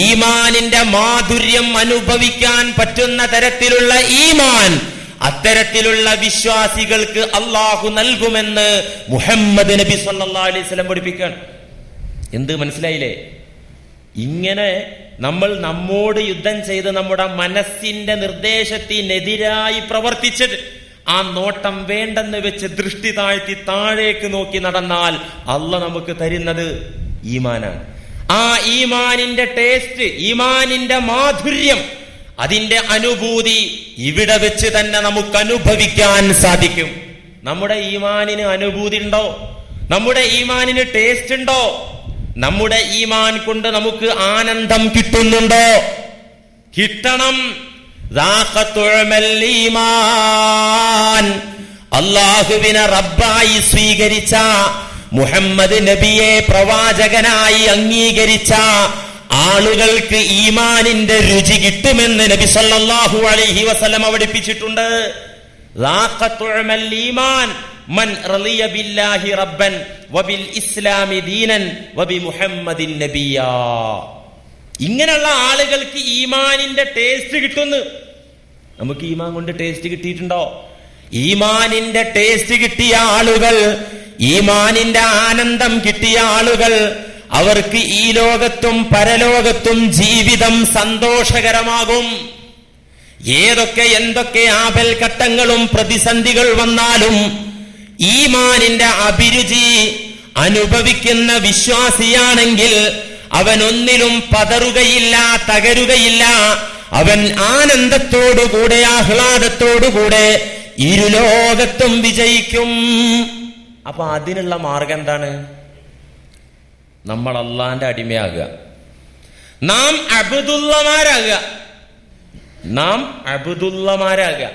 ഈമാനിന്റെ മാധുര്യം അനുഭവിക്കാൻ പറ്റുന്ന തരത്തിലുള്ള ഈമാൻ അത്തരത്തിലുള്ള വിശ്വാസികൾക്ക് അള്ളാഹു നൽകുമെന്ന് മുഹമ്മദ് നബി സല്ലല്ലാഹു അലൈഹി വസല്ലം പഠിപ്പിക്കുകയാണ്. എന്ത് മനസ്സിലായില്ലേ? ഇങ്ങനെ നമ്മൾ നമ്മോട് യുദ്ധം ചെയ്ത് നമ്മുടെ മനസ്സിന്റെ നിർദ്ദേശത്തിനെതിരായി പ്രവർത്തിച്ചത്, ആ നോട്ടം വേണ്ടെന്ന് വെച്ച് ദൃഷ്ടി താഴ്ത്തി താഴേക്ക് നോക്കി നടന്നാൽ അള്ളാഹ് നമുക്ക് തരുന്നത് ഈമാനാണ്. ആ ഈമാനിന്റെ ടേസ്റ്റ്, ഈമാനിന്റെ മാധുര്യം, അതിന്റെ അനുഭൂതി ഇവിടെ വെച്ച് തന്നെ നമുക്ക് അനുഭവിക്കാൻ സാധിക്കും. നമ്മുടെ ഈമാനിന് അനുഭൂതി ഉണ്ടോ? നമ്മുടെ ഈമാനിന് ടേസ്റ്റ് ഉണ്ടോ? നമ്മുടെ ഈമാൻ കൊണ്ട് നമുക്ക് ആനന്ദം കിട്ടുന്നുണ്ടോ? കിട്ടണം. അല്ലാഹുവിനെ റബ്ബായി സ്വീകരിച്ച, മുഹമ്മദ് നബിയെ പ്രവാചകനായി അംഗീകരിച്ച ആളുകൾക്ക് ഈമാനിന്റെ രുചി കിട്ടുമെന്ന് നബി സല്ലല്ലാഹു അലൈഹി വസല്ലം പഠിപ്പിച്ചിട്ടുണ്ട്. ഈമാൻ മൻ റളിയ ബില്ലാഹി റബ്ബൻ വബിൽ ഇസ്ലാമി ദീനൻ വബി മുഹമ്മദിൻ നബിയാ. ഇങ്ങനെയുള്ള ആളുകൾക്ക് ഈമാനിന്റെ ടേസ്റ്റ് കിട്ടുന്നു. നമുക്ക് ഈമാൻ കൊണ്ട് ടേസ്റ്റ് കിട്ടിയിട്ടുണ്ടോ? ഈമാനിന്റെ ടേസ്റ്റ് കിട്ടിയ ആളുകൾ, ഈമാനിന്റെ ആനന്ദം കിട്ടിയ ആളുകൾ, അവർക്ക് ഈ ലോകത്തും പരലോകത്തും ജീവിതം സന്തോഷകരമാകും. എന്തൊക്കെ ആപൽഘട്ടങ്ങളും പ്രതിസന്ധികൾ വന്നാലും ഈമാനിന്റെ അഭിരുചി അനുഭവിക്കുന്ന വിശ്വാസിയാണെങ്കിൽ അവനൊന്നിലും പതറുകയില്ല, തകരുകയില്ല. അവൻ ആനന്ദത്തോടുകൂടെ, ആഹ്ലാദത്തോടുകൂടെ ഇരുലോകത്തും വിജയിക്കും. അപ്പൊ അതിനുള്ള മാർഗം എന്താണ്? നമ്മൾ അള്ളാന്റെ അടിമയാകുക, നാം അബ്ദുള്ളമാരാകുക,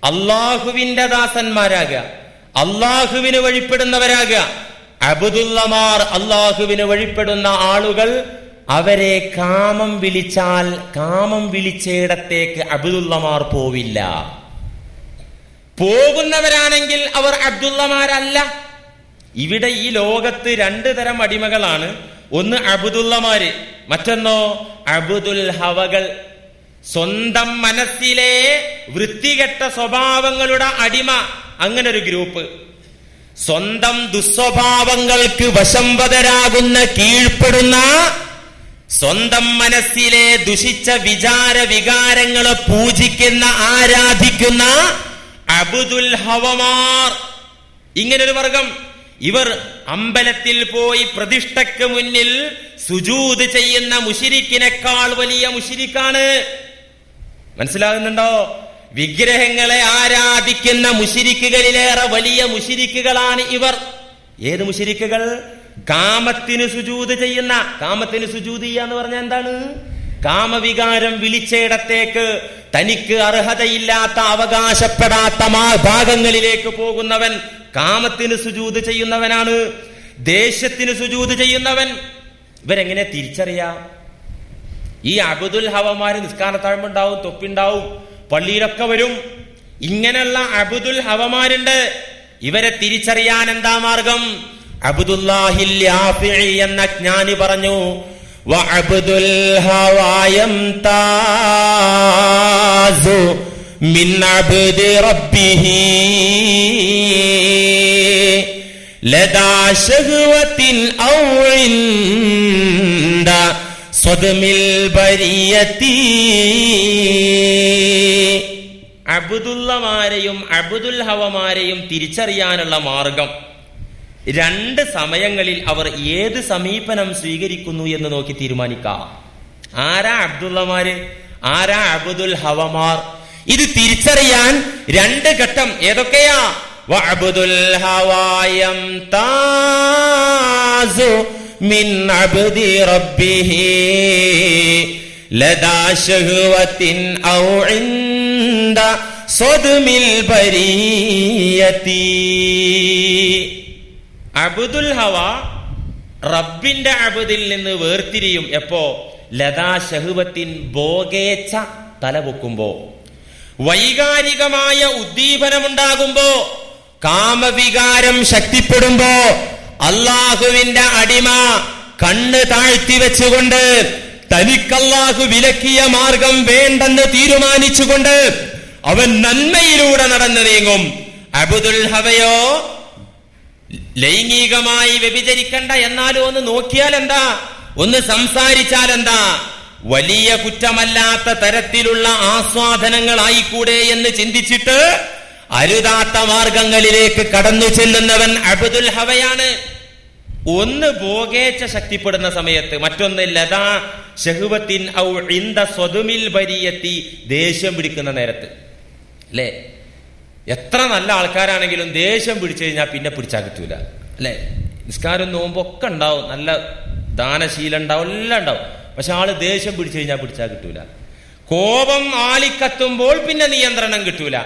അള്ളാഹുവിന്റെ ദാസന്മാരാകുക, അള്ളാഹുവിന് വഴിപ്പെടുന്നവരാകുക. അബ്ദുള്ളമാർ, അള്ളാഹുവിന് വഴിപ്പെടുന്ന ആളുകൾ, അവരെ കാമം വിളിച്ചാൽ കാമം വിളിച്ചയിടത്തേക്ക് അബ്ദുള്ളമാർ പോവില്ല. പോകുന്നവരാണെങ്കിൽ അവർ അബ്ദുള്ളമാരല്ല. ഇവിടെ ഈ ലോകത്ത് രണ്ടു തരം അടിമകളാണ്. ഒന്ന് അബ്ദുള്ളമാര്, മറ്റൊന്നോ അബ്ദുൽ ഹവകൾ. സ്വന്തം മനസ്സിലെ വൃത്തികെട്ട സ്വഭാവങ്ങളുടെ അടിമ, അങ്ങനെ ഒരു ഗ്രൂപ്പ്. സ്വന്തം ദുസ്വഭാവങ്ങൾക്ക് വശംവദരാകുന്ന, കീഴ്പ്പെടുന്ന, സ്വന്തം മനസ്സിലെ ദുഷിച്ച വികാരങ്ങളെ പൂജിക്കുന്ന, ആരാധിക്കുന്ന അബ്ദുൽ ഹവമാർ. ഇങ്ങനൊരു വർഗം. ഇവർ അമ്പലത്തിൽ പോയി പ്രതിഷ്ഠയ്ക്ക് മുന്നിൽ സുജൂദ് ചെയ്യുന്ന മുശ്രിക്കിനേക്കാൾ വലിയ മുശ്രിക്കാണ്. മനസ്സിലാകുന്നുണ്ടോ? വിഗ്രഹങ്ങളെ ആരാധിക്കുന്ന മുശ്രിക്കുകളിലേറെ വലിയ മുശ്രിക്കുകളാണ് ഇവർ. ഏത് മുശ്രിക്കുകൾ? കാമത്തിന് സുജൂദ് ചെയ്യുന്ന. കാമത്തിന് സുജൂദ് ചെയ്യാന്ന് പറഞ്ഞാൽ എന്താണ്? കാമവികാരം വിളിച്ചയിടത്തേക്ക് തനിക്ക് അർഹതയില്ലാത്ത അവകാശപ്പെടാത്ത ഭാഗങ്ങളിലേക്ക് പോകുന്നവൻ കാമത്തിന് സുജൂദ് ചെയ്യുന്നവനാണ്, ദേഷ്യത്തിന് സുജൂദ് ചെയ്യുന്നവൻ. ഇവരെങ്ങനെ തിരിച്ചറിയാം? ഈ അബ്ദുൽ ഹവമാര് നിസ്കാരത്താഴ്മുണ്ടാവും, തൊപ്പിണ്ടാവും, പള്ളിയിലൊക്കെ വരും. ഇങ്ങനെയുള്ള അബ്ദുൽ ഹവമാരുണ്ട്. ഇവരെ തിരിച്ചറിയാൻ എന്താ മാർഗം? അബ്ദുല്ലാഹിൽ യാഫിഇ എന്ന ജ്ഞാനി പറഞ്ഞു, വഅബ്ദുൽ ഹവായം താസു മിൻ അബ്ദി റബ്ബിഹി ലദാ ശഹ്വത്തിൻ ഔ ഇൻദ സ്വദ്മിൽ ബരിയതി. അബ്ദുല്ലമാരെയും അബ്ദുൽ ഹവമാരെയും തിരിച്ചറിയാനുള്ള മാർഗം, രണ്ട് സമയങ്ങളിൽ അവർ ഏത് സമീപനം സ്വീകരിക്കുന്നു എന്ന് നോക്കി തീരുമാനിക്കാം. ആരാ അബ്ദുല്ലമാര്, ആരാ അബ്ദുൽ ഹവമാർ? ഇത് തിരിച്ചറിയാൻ രണ്ട് ഘട്ടം ഏതൊക്കെയാ? വഅബ്ദുൽ ഹവായം താസു മിൻ അബ്ദി റബ്ബിഹി ലദാ ശഹ്വത്തിൻ ഔ ഇൻദ സ്വദ്മിൽ ബരിയതി. അബ്ദുൽ ഹവ റബ്ബിന്റെ അബ്ദിൽ നിന്ന് വേർതിരിയും എപ്പോ? ലദാ ശഹ്വത്തിൻ, ഭോഗേച്ഛ തലപൊക്കുമ്പോ, വൈകാരികമായ ഉദ്ദീപനമുണ്ടാകുമ്പോ, കാമവികാരം ശക്തിപ്പെടുമ്പോ, അള്ളാഹുവിന്റെ അടിമ കണ്ണ് താഴ്ത്തി വെച്ചുകൊണ്ട് തനിക്കല്ലാഹു വിലക്കിയ മാർഗം വേണ്ടെന്ന് തീരുമാനിച്ചുകൊണ്ട് അവൻ നന്മയിലൂടെ നടന്നു നീങ്ങും. അബ്ദുൽ ഹവയോ ലൈംഗികമായി വ്യഭിചരിക്കണ്ട, എന്നാലും ഒന്ന് നോക്കിയാൽ എന്താ, ഒന്ന് സംസാരിച്ചാൽ എന്താ, വലിയ കുറ്റമല്ലാത്ത തരത്തിലുള്ള ആസ്വാദനങ്ങളായിക്കൂടെ എന്ന് ചിന്തിച്ചിട്ട് അരുതാത്ത മാർഗങ്ങളിലേക്ക് കടന്നു ചെല്ലുന്നവൻ അബ്ദുൽ ഹവയാണ്. ഒന്ന് ഭോഗേച്ഛ ശക്തിപ്പെടുന്ന സമയത്ത്, മറ്റൊന്ന് ലദാ ശഹ്വത്തിൻ ഔ ഇൻദ സ്വദ്മിൽ ബരിയത്തി, ദേഷ്യം പിടിക്കുന്ന നേരത്ത്. അല്ലേ? എത്ര നല്ല ആൾക്കാരാണെങ്കിലും ദേഷ്യം പിടിച്ചു കഴിഞ്ഞാൽ പിന്നെ പിടിച്ചാൽ കിട്ടൂല. അല്ലെ? നിസ്കാരം നോമ്പൊക്കെ ഉണ്ടാവും, നല്ല ദാനശീലം ഉണ്ടാവും, എല്ലാം ഉണ്ടാവും. പക്ഷെ ആള് ദേഷ്യം പിടിച്ചു കഴിഞ്ഞാൽ പിടിച്ചാൽ കിട്ടൂല. കോപം ആളിക്കത്തുമ്പോൾ പിന്നെ നിയന്ത്രണം കിട്ടൂല.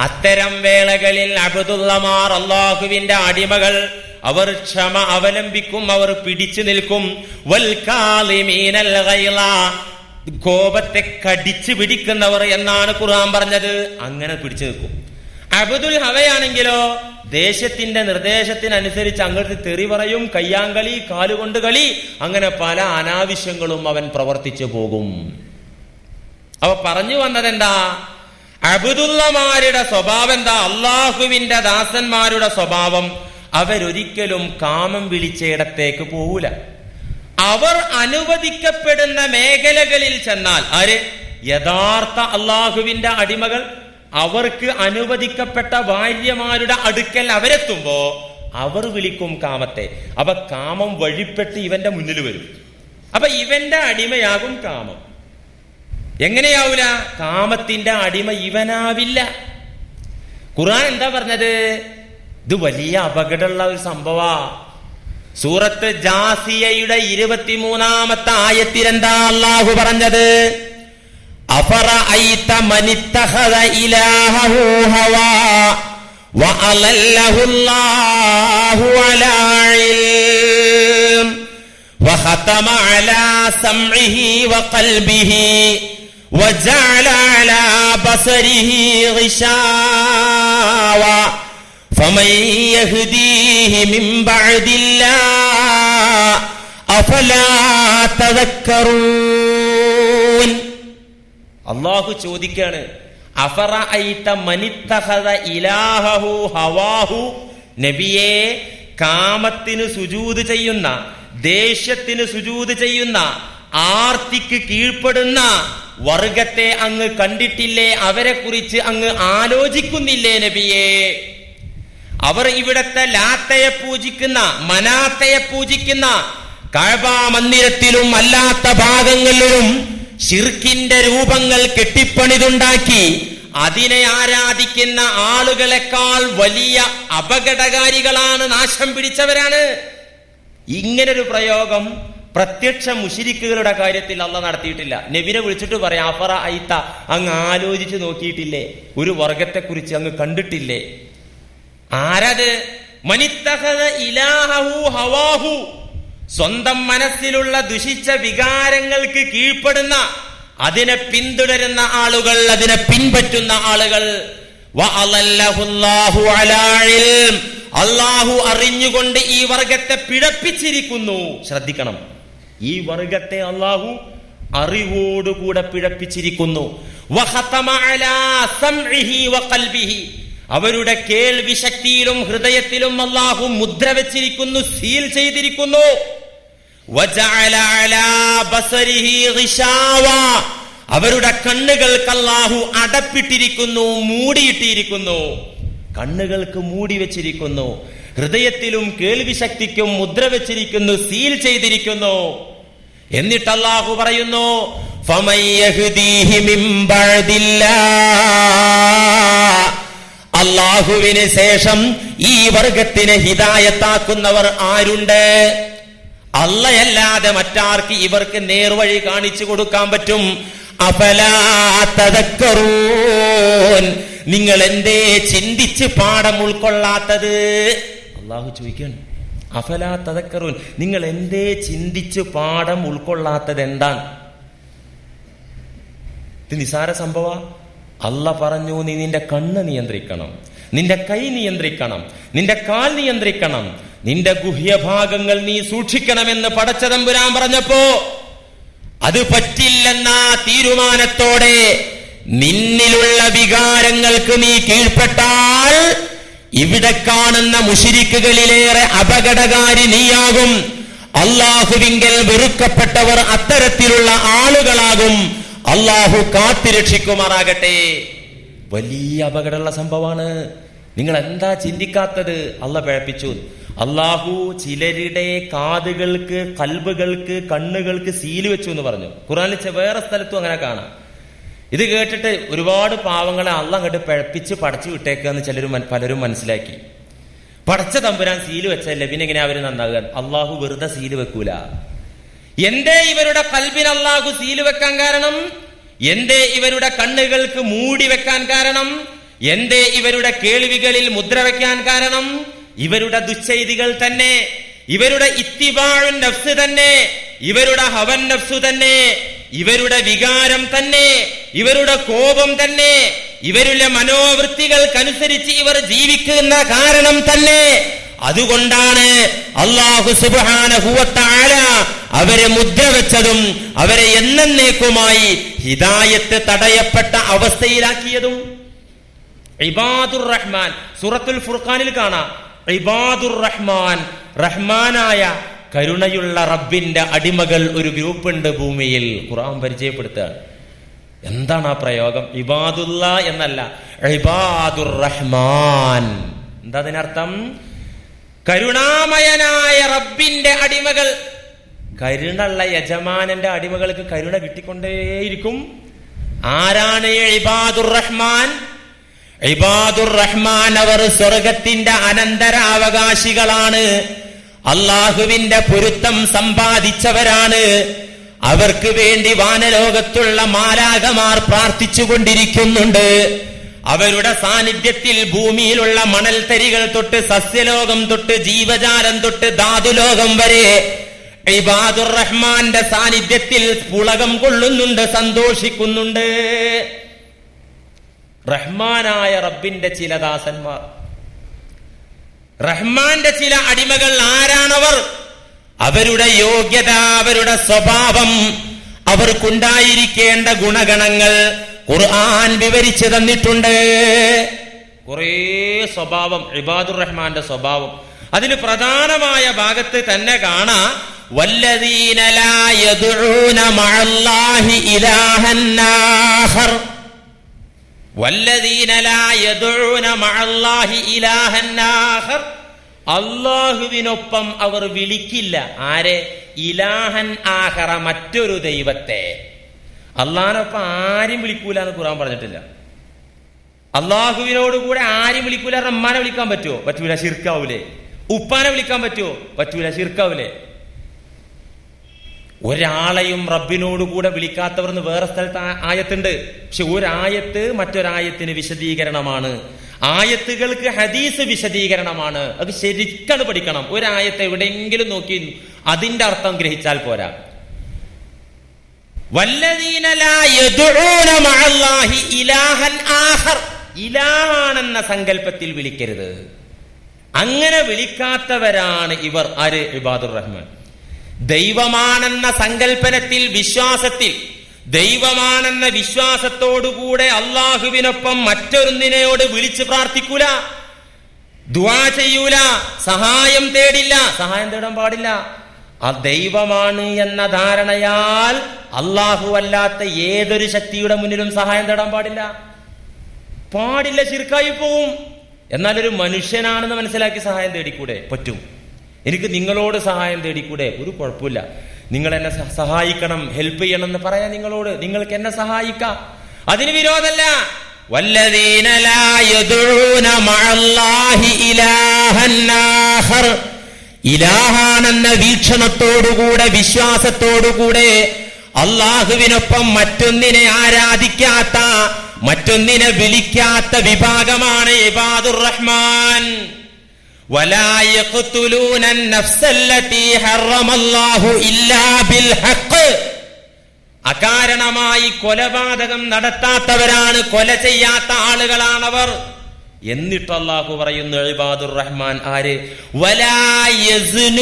അത്തരം വേളകളിൽ അബ്ദുല്ലമാർ, അള്ളാഹുവിന്റെ അടിമകൾ, അവർ ക്ഷമ അവലംബിക്കും, അവർ പിടിച്ചു നിൽക്കും. വൽ കാളിമീനൽ ഗൈള, കോപത്തെ കടിച്ചു പിടിക്കുന്നവർ എന്നാണ് ഖുർആൻ പറഞ്ഞത്. അങ്ങനെ പിടിച്ചു നിൽക്കും. അബ്ദുൽ ഹവയാണെങ്കിലോ ദേശത്തിന്റെ നിർദ്ദേശത്തിനനുസരിച്ച് അങ്ങോട്ട് തെറി പറയും, കയ്യാങ്കളി, കാലുകൊണ്ട് കളി, അങ്ങനെ പല അനാവശ്യങ്ങളും അവൻ പ്രവർത്തിച്ചു പോകും. അവ പറഞ്ഞു വന്നതെന്താ? അബ്ദുല്ലമാരുടെ സ്വഭാവം എന്താ? അള്ളാഹുവിന്റെ ദാസന്മാരുടെ സ്വഭാവം, അവരൊരിക്കലും കാമം വിളിച്ചയിടത്തേക്ക് പോകൂല. അവർ അനുവദിക്കപ്പെടുന്ന മേഖലകളിൽ ചെന്നാൽ, ആര്? യഥാർത്ഥ അള്ളാഹുവിന്റെ അടിമകൾ, അവർക്ക് അനുവദിക്കപ്പെട്ട ഭാര്യമാരുടെ അടുക്കൽ അവരെത്തുമ്പോ അവർ വിളിക്കും കാമത്തെ. അപ്പൊ കാമം വഴിപ്പെട്ട് ഇവന്റെ മുന്നിൽ വരും. അപ്പൊ ഇവന്റെ അടിമയാകും കാമം. എങ്ങനെയാവൂല? കാമത്തിന്റെ അടിമ ഇവനാവില്ല. ഖുർആൻ എന്താ പറഞ്ഞത്? ഇത് വലിയ അപകടമുള്ള ഒരു സംഭവാ. സൂറത്ത് ജാസിയയുടെ 23-ാമത്തെ ആയത്തിൽ എന്താ അല്ലാഹു പറഞ്ഞത്? അഫറഅയ്ത മനിത്തഖദ ഇലാഹു ഹവാ വഅലല്ലഹു അല്ലാഹു അലാ ഇൽം വഖതമ അലാ സംഇഹി വഖൽബിഹി വജഅല അലാ ബസരിഹി ഗിശാവ ഫമൻ യഹ്ദീഹി മിൻ ബഅദില്ലാഹ് അഫലാ തദക്കറൂൻ. അല്ലാഹു ചോദിക്കാണ്, അഫറഅയ്ത മനിത്തഖദ ഇലാഹു ഹവാഹു, നബിയെ, കാമത്തിന് സുജൂദ് ചെയ്യുന്ന, ദേഷ്യത്തിന് സുജൂദ് ചെയ്യുന്ന, ആർത്തിക്ക് കീഴ്പ്പെടുന്ന വർഗത്തെ അങ്ങ് കണ്ടിട്ടില്ലേ? അവരെ കുറിച്ച് അങ്ങ് ആലോചിക്കുന്നില്ലേ നബിയെ? അവർ ഇവിടത്തെ ലാത്തയെ പൂജിക്കുന്ന, മനാത്തയെ പൂജിക്കുന്ന, കഅബ മന്ദിരത്തിലും അല്ലാത്ത ഭാഗങ്ങളിലും ശിർക്കിന്റെ രൂപങ്ങൾ കെട്ടിപ്പണിതുണ്ടാക്കി അതിനെ ആരാധിക്കുന്ന ആളുകളെക്കാൾ വലിയ അപകടകാരികളാണ്, നാശം പിടിച്ചവരാണ്. ഇങ്ങനൊരു പ്രയോഗം പ്രത്യക്ഷ മുശ്രിക്കുകളുടെ കാര്യത്തിൽ അള്ളാഹ് നടത്തിയിട്ടില്ല. നബിനെ വിളിച്ചിട്ട് പറയാം, അഫറ ഐത്ത, അങ്ങ് ആലോചിച്ച് നോക്കിയിട്ടില്ലേ? ഒരു വർഗത്തെ കുറിച്ച് അങ്ങ് കണ്ടിട്ടില്ലേ? ആരത്? മനിത്തഖദ ഇലാഹു ഹവാഹു, സ്വന്തം മനസ്സിലുള്ള ദുഷിച്ച വികാരങ്ങൾക്ക് കീഴ്പ്പെടുന്ന, അതിനെ പിന്തുടരുന്ന ആളുകൾ, അതിനെ പിൻപറ്റുന്ന ആളുകൾ. വഅളല്ലഹുല്ലാഹു അലാ ഇൽം, അല്ലാഹു അറിഞ്ഞുകൊണ്ട് ഈ വർഗത്തെ പിഴപ്പിച്ചിരിക്കുന്നു. ശ്രദ്ധിക്കണം, ഈ വർഗത്തെ അല്ലാഹു അറിവോടുകൂടെ പിഴപ്പിച്ചിരിക്കുന്നു. വഖതമ അലാ സംഇഹി വഖൽബിഹി, അവരുടെ കേൾവി ശക്തിയിലും ഹൃദയത്തിലും അല്ലാഹു മുദ്ര വെച്ചിരിക്കുന്നു, സീൽ ചെയ്തിരിക്കുന്നു. വജഅല അലാ ബസരിഹി ഗിശാവ, അവരുടെ കണ്ണുകൾക്ക് അല്ലാഹു അടപ്പിട്ടിരിക്കുന്നു, മൂടിയിട്ടിരിക്കുന്നു. കണ്ണുകൾക്ക് മൂടി വെച്ചിരിക്കുന്നു, ഹൃദയത്തിലും കേൾവി ശക്തിക്കും മുദ്ര വെച്ചിരിക്കുന്നു, സീൽ ചെയ്തിരിക്കുന്നു. എന്നിട്ട് അല്ലാഹു പറയുന്നു, ഫമൻ യഹ്ദീഹി മിൻ ബഅദില്ലാഹ്, അല്ലാഹുവിന് ശേഷം ഈ വർഗത്തിനെ ഹിദായത്താക്കുന്നവർ ആരുണ്ട്? അല്ലാഹയല്ലാതെ മറ്റാർക്ക് ഇവർക്ക് നേർവഴി കാണിച്ചു കൊടുക്കാൻ പറ്റും? അഫലാ തദക്കറൂൻ, നിങ്ങൾ എന്തേ ചിന്തിച്ച് പാഠം ഉൾക്കൊള്ളാത്തത്? അല്ലാഹു ചോദിക്കുകയാണ്, അഫലാ തദക്കറൂൻ, നിങ്ങൾ എന്തേ ചിന്തിച്ച് പാഠം ഉൾക്കൊള്ളാത്തത്? എന്താണ് ഇത്? നിസാര സംഭവ? അല്ലാഹ് പറഞ്ഞു, നീ നിന്റെ കണ്ണ് നിയന്ത്രിക്കണം, നിന്റെ കൈ നിയന്ത്രിക്കണം, നിന്റെ കാൽ നിയന്ത്രിക്കണം, നിന്റെ ഗുഹ്യഭാഗങ്ങൾ നീ സൂക്ഷിക്കണമെന്ന് പടച്ച തമ്പുരാൻ പറഞ്ഞപ്പോ അത് പറ്റില്ലെന്ന തീരുമാനത്തോടെ നിന്നിലുള്ള വികാരങ്ങൾക്ക് നീ കീഴ്പ്പെട്ടാൽ ഇവിടെ കാണുന്ന മുശ്രിക്കുകളിലേറെ അപകടകാരി നീയാകും. അല്ലാഹുവിങ്കൽ വെറുക്കപ്പെട്ടവർ അത്തരത്തിലുള്ള ആളുകളാകും. അല്ലാഹു കാത്തുരക്ഷിക്കുമാറാകട്ടെ. വലിയ അപകടമുള്ള സംഭവമാണ്. നിങ്ങൾ എന്താ ചിന്തിക്കാത്തത്? അല്ലാഹ് പിഴപ്പിച്ചു. അല്ലാഹു ചിലരുടെ കാതുകൾക്ക്, കൽബുകൾക്ക്, കണ്ണുകൾക്ക് സീല് വെച്ചു എന്ന് പറഞ്ഞു. ഖുർആനിൽ വേറെ സ്ഥലത്തും അങ്ങനെ കാണാം. ഇത് കേട്ടിട്ട് ഒരുപാട് പാവങ്ങളെ അല്ലാഹ് അങ്ങോട്ട് പിഴപ്പിച്ച് പടച്ചു വിട്ടേക്കാന്ന് പലരും മനസ്സിലാക്കി. പടച്ച തമ്പുരാൻ സീല് വെച്ചല്ലേ, പിന്നെ എങ്ങനെ അവര് നന്നാകുക? അല്ലാഹു വെറുതെ സീല് വെക്കൂല. എന്തേ ഇവരുടെ കൽബിന് അല്ലാഹു സീല് വെക്കാൻ കാരണം? എന്തേ ഇവരുടെ കണ്ണുകൾക്ക് മൂടി വെക്കാൻ കാരണം? എന്തേ ഇവരുടെ കേൾവികളിൽ മുദ്ര വെക്കാൻ കാരണം? ഇവരുടെ ദുശ്ചെയ്തികൾ തന്നെ, ഇവരുടെ ഇത്തിബാഉൻ നഫ്സ് തന്നെ, ഇവരുടെ ഹവൻ നഫ്സു തന്നെ, ഇവരുടെ വികാരം തന്നെ, ഇവരുടെ കോപം തന്നെ, ഇവരുടെ മനോവൃത്തികൾക്കനുസരിച്ച് ഇവർ ജീവിക്കുന്ന കാരണം തന്നെ. അതുകൊണ്ടാണ് അല്ലാഹു സുബ്ഹാനഹു വ തആല അവരെ മുദ്ര വെച്ചതും അവരെ എന്നേക്കുമായി ഹിദായത്ത് തടയപ്പെട്ട അവസ്ഥയിലാക്കിയതും. ഇബാദുർ റഹ്മാൻ, സൂറത്തുൽ ഫുർഖാനിൽ കാണാം, ഇബാദുർ റഹ്മാൻ, റഹ്മാനായ കരുണയുള്ള റബ്ബിന്റെ അടിമകൾ ഒരു ഗ്രൂപ്പുണ്ട് ഭൂമിയിൽ. ഖുർആൻ പരിചയപ്പെടുത്തുകയാണ്. എന്താണ് ആ പ്രയോഗം? ഇബാദുല്ല എന്നല്ല, ഇബാദുർ റഹ്മാൻ. എന്താ അതിനർത്ഥം? കരുണാമയനായ റബ്ബിന്റെ അടിമകൾ. കരുണയുള്ള യജമാനന്റെ അടിമകൾക്ക് കരുണ കിട്ടിക്കൊണ്ടേയിരിക്കും. ആരാണ് ഇബാദുർ റഹ്മാൻ? ഇബാദുർ റഹ്മാൻ അവർ സ്വർഗത്തിന്റെ അനന്തരാവകാശികളാണ്. അല്ലാഹുവിന്റെ പൊരുത്തം സമ്പാദിച്ചവരാണ്. അവർക്ക് വേണ്ടി വാനലോകത്തുള്ള മാലാഖമാർ പ്രാർത്ഥിച്ചുകൊണ്ടിരിക്കുന്നുണ്ട്. അവരുടെ സാന്നിധ്യത്തിൽ ഭൂമിയിലുള്ള മണൽത്തരികൾ തൊട്ട് സസ്യലോകം തൊട്ട് ജീവജാലം തൊട്ട് ധാതുലോകം വരെ ഇബാദുർ റഹ്മാന്റെ സാന്നിധ്യത്തിൽ പുളകം കൊള്ളുന്നുണ്ട്, സന്തോഷിക്കുന്നുണ്ട്. റഹ്മാനായ റബ്ബിന്റെ ചില ദാസന്മാർ, റഹ്മാന്റെ ചില അടിമകൾ. ആരാണവർ? അവരുടെ യോഗ്യത, അവരുടെ സ്വഭാവം, അവർക്കുണ്ടായിരിക്കേണ്ട ഗുണഗണങ്ങൾ ഖുർആൻ വിവരിച്ചു തന്നിട്ടുണ്ട്. കുറേ സ്വഭാവം, ഇബാദുർ റഹ്മാന്റെ സ്വഭാവം. അതിൽ പ്രധാനമായ ഭാഗത്ത് തന്നെ കാണാം, വല്ലദീന ലാ യദ്ഊന മഅല്ലാഹി ഇലാഹൻ ആഖർ, വല്ലദീന ലാ യദ്ഊന മഅല്ലാഹി ഇലാഹൻ ആഖർ. അല്ലാഹുവിനൊപ്പം അവർ വിളിക്കില്ല. ആരെ? ഇലാഹൻ ആഖറ, മറ്റൊരു ദൈവത്തെ. അള്ളാഹിനൊപ്പം ആരും വിളിക്കൂല എന്ന് ഖുർആൻ പറഞ്ഞിട്ടില്ല. അള്ളാഹുവിനോട് കൂടെ ആരും വിളിക്കൂല. റഹ്മാനെ വിളിക്കാൻ പറ്റുമോ? പറ്റൂല, ശിർക്കാവൂലേ. ഉപ്പാനെ വിളിക്കാൻ പറ്റുമോ? പറ്റൂല, ശിർക്കാവൂലേ. ഒരാളെയും റബ്ബിനോട് കൂടെ വിളിക്കാത്തവർ എന്ന് വേറെ സ്ഥലത്ത് ആയത്തുണ്ട്. പക്ഷെ ഒരായത്ത് മറ്റൊരായത്തിന് വിശദീകരണമാണ്. ആയത്തുകൾക്ക് ഹദീസ് വിശദീകരണമാണ്. അത് ശരിക്കാണ് പഠിക്കണം. ഒരായത്ത് എവിടെയെങ്കിലും നോക്കി അതിന്റെ അർത്ഥം ഗ്രഹിച്ചാൽ പോരാ. വല്ലദീന ലാ യദ്ഊന മഅല്ലാഹി ഇലാഹൻ ആഖർ, ഇലാഹാണെന്ന സങ്കല്പത്തിൽ വിളിക്കരുത്. അങ്ങനെ വിളിക്കാത്തവരാണ് ഇവർ. ആര്? ഇബാദുർ റഹ്മാൻ. ദൈവമാണെന്ന സങ്കല്പനത്തിൽ, വിശ്വാസത്തിൽ, ദൈവമാണെന്ന വിശ്വാസത്തോടുകൂടെ അള്ളാഹുവിനൊപ്പം മറ്റൊന്നിനോട് വിളിച്ച് പ്രാർത്ഥിക്കൂല, ദുആ ചെയ്യൂല, സഹായം തേടില്ല. സഹായം തേടാൻ പാടില്ല. ആ ദൈവമാണ് എന്ന ധാരണയാൽ അള്ളാഹു അല്ലാത്ത ഏതൊരു ശക്തിയുടെ മുന്നിലും സഹായം തേടാൻ പാടില്ല. ശിർക്കായി പോവും. എന്നാൽ ഒരു മനുഷ്യനാണെന്ന് മനസ്സിലാക്കി സഹായം തേടിക്കൂടെ? പറ്റും. എനിക്ക് നിങ്ങളോട് സഹായം തേടിക്കൂടെ? ഒരു കുഴപ്പമില്ല. നിങ്ങൾ എന്നെ സഹായിക്കണം, ഹെൽപ്പ് ചെയ്യണം എന്ന് പറയാൻ നിങ്ങളോട്, നിങ്ങൾക്ക് എന്നെ സഹായിക്കാം, അതിന് വിരോധമല്ല. വല്ലദീന ലാ യദ്ഊന മഅല്ലാഹി ഇലാഹൻ ആഖർ, ഇലാഹാണെന്ന വീക്ഷണത്തോടുകൂടെ, വിശ്വാസത്തോടുകൂടെ അള്ളാഹുവിനൊപ്പം മറ്റൊന്നിനെ ആരാധിക്കാത്ത, മറ്റൊന്നിനെ വിളിക്കാത്ത വിഭാഗമാണ് ഇബാദുർ റഹ്മാൻ. വലാ യഖ്തുലൂന അൻ-നഫ്സല്ലതീ ഹറമല്ലാഹു ഇല്ലാ ബിൽ ഹഖ്, അകാരണമായി കൊലപാതകം നടത്താത്തവരാണ്, കൊല ചെയ്യാത്ത ആളുകളാണവർ. എന്നിട്ട് അല്ലാഹു പറയുന്നു ഇബാദുർ റഹ്മാൻ ആര്? വലാ യസ്നൂൻ,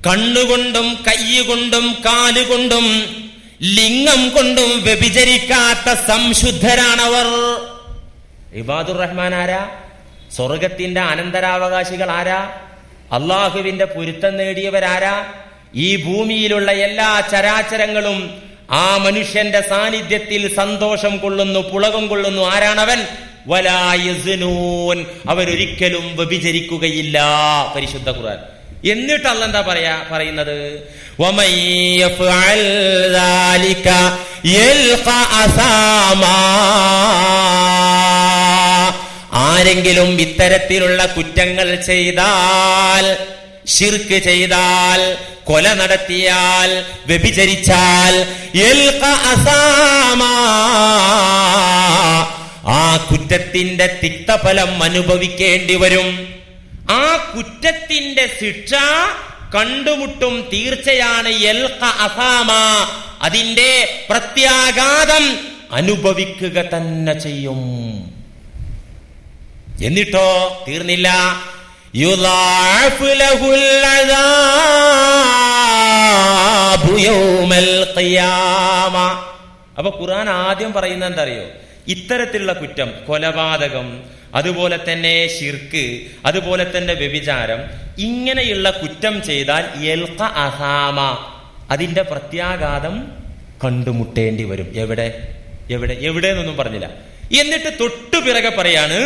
കണ്ണുകൊണ്ടും കയ്യുകൊണ്ടും കാലുകൊണ്ടും ലിംഗം കൊണ്ടും വ്യഭിചരിക്കാത്ത സംശുദ്ധരാണവർ. ഇബാദുർ റഹ്മാൻ ആരാ? സ്വർഗത്തിന്റെ അനന്തരാവകാശികൾ ആരാ? അള്ളാഹുവിന്റെ പൊരുത്തം നേടിയവരാരാ? ഈ ഭൂമിയിലുള്ള എല്ലാ ചരാചരങ്ങളും ആ മനുഷ്യന്റെ സാന്നിധ്യത്തിൽ സന്തോഷം കൊള്ളുന്നു, പുളകം കൊള്ളുന്നു. ആരാണവൻ? വലാ യസ്നൂൻ, അവരൊരിക്കലും വ്യഭിചരിക്കുകയില്ല. പരിശുദ്ധ ഖുർആൻ. എന്നിട്ട് അല്ലാഹ് എന്താ പറയുന്നത്? വമൻ യഫ്അൽ ദാലിക യൽഖ അസാമാ, ആരെങ്കിലും ഇത്തരത്തിലുള്ള കുറ്റങ്ങൾ ചെയ്താൽ, ശിർക്ക് ചെയ്താൽ, കൊല നടത്തിയാൽ, വ്യഭിചരിച്ചാൽ, യൽഖ അസാമാ, ആ കുറ്റത്തിന്റെ തിക്തഫലം അനുഭവിക്കേണ്ടി വരും. ആ കുറ്റത്തിന്റെ ശിക്ഷ കണ്ടുമുട്ടും, തീർച്ചയാണ്. യൽഖ അസാമ, അതിന്റെ പ്രത്യാഘാതം അനുഭവിക്കുക തന്നെ ചെയ്യും. എന്നിട്ടോ തീർന്നില്ല. യുളാഅഫു ലഹുൽ അദാബു യൗമൽ ഖിയാമ. അപ്പൊ ഖുർആൻ ആദ്യം പറയുന്നത് എന്താ അറിയോ? ഇത്തരത്തിലുള്ള കുറ്റം, കൊലപാതകം, അതുപോലെ തന്നെ ശിർക്ക്, അതുപോലെ തന്നെ വ്യഭിചാരം, ഇങ്ങനെയുള്ള കുറ്റം ചെയ്താൽ യൽഖ അസാമ, അതിന്റെ പ്രത്യാഘാതം കണ്ടുമുട്ടേണ്ടി വരും. എവിടെ എവിടെ എവിടെയെന്നൊന്നും പറഞ്ഞില്ല. എന്നിട്ട് തൊട്ടു പിറകെ പറയാണ്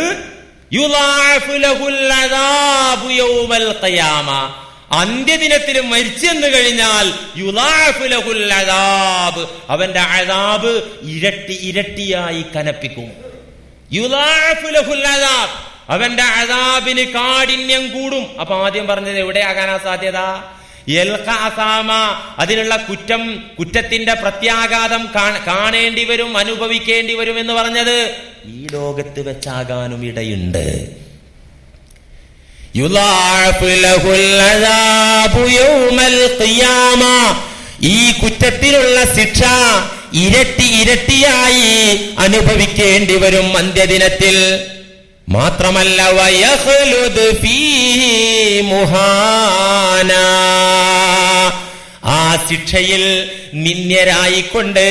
യുളാഅഫു ലഹുൽ അദാബു യൗമൽ ഖിയാമ, അന്ത്യദിനത്തിൽ മരിച്ചെന്ന് കഴിഞ്ഞാൽ യുളാഅഫു ലഹുൽ അദാബ്, അവന്റെ അദാബ് ഇരട്ടി ഇരട്ടിയായി കനപ്പിക്കും. യുളാഅഫു ലഹുൽ അദാബ്, അവന്റെ അദാബിന് കാഠിന്യം കൂടും. അപ്പൊ ആദ്യം പറഞ്ഞത് എവിടെയാകാനാ സാധ്യത? യൽഖ അസാമ, അതിനുള്ള കുറ്റത്തിന്റെ പ്രത്യാഘാതം കാണേണ്ടി വരും, അനുഭവിക്കേണ്ടി വരും എന്ന് പറഞ്ഞത് ഈ ലോകത്ത് വെച്ചാകാനും ഇടയുണ്ട്. യുളാഅഫു ലഹുൽ അദാബു യൗമൽ ഖിയാമ, ഈ കുറ്റത്തിനുള്ള ശിക്ഷ ഇരട്ടി ഇരട്ടിയായി അനുഭവിക്കേണ്ടി വരും അന്ത്യദിനത്തിൽ. മാത്രമല്ല വയഖ്ലുദ് ഫീഹി മുഹാന, ആ ശിക്ഷയിൽ നിന്ദ്യരായിക്കൊണ്ട്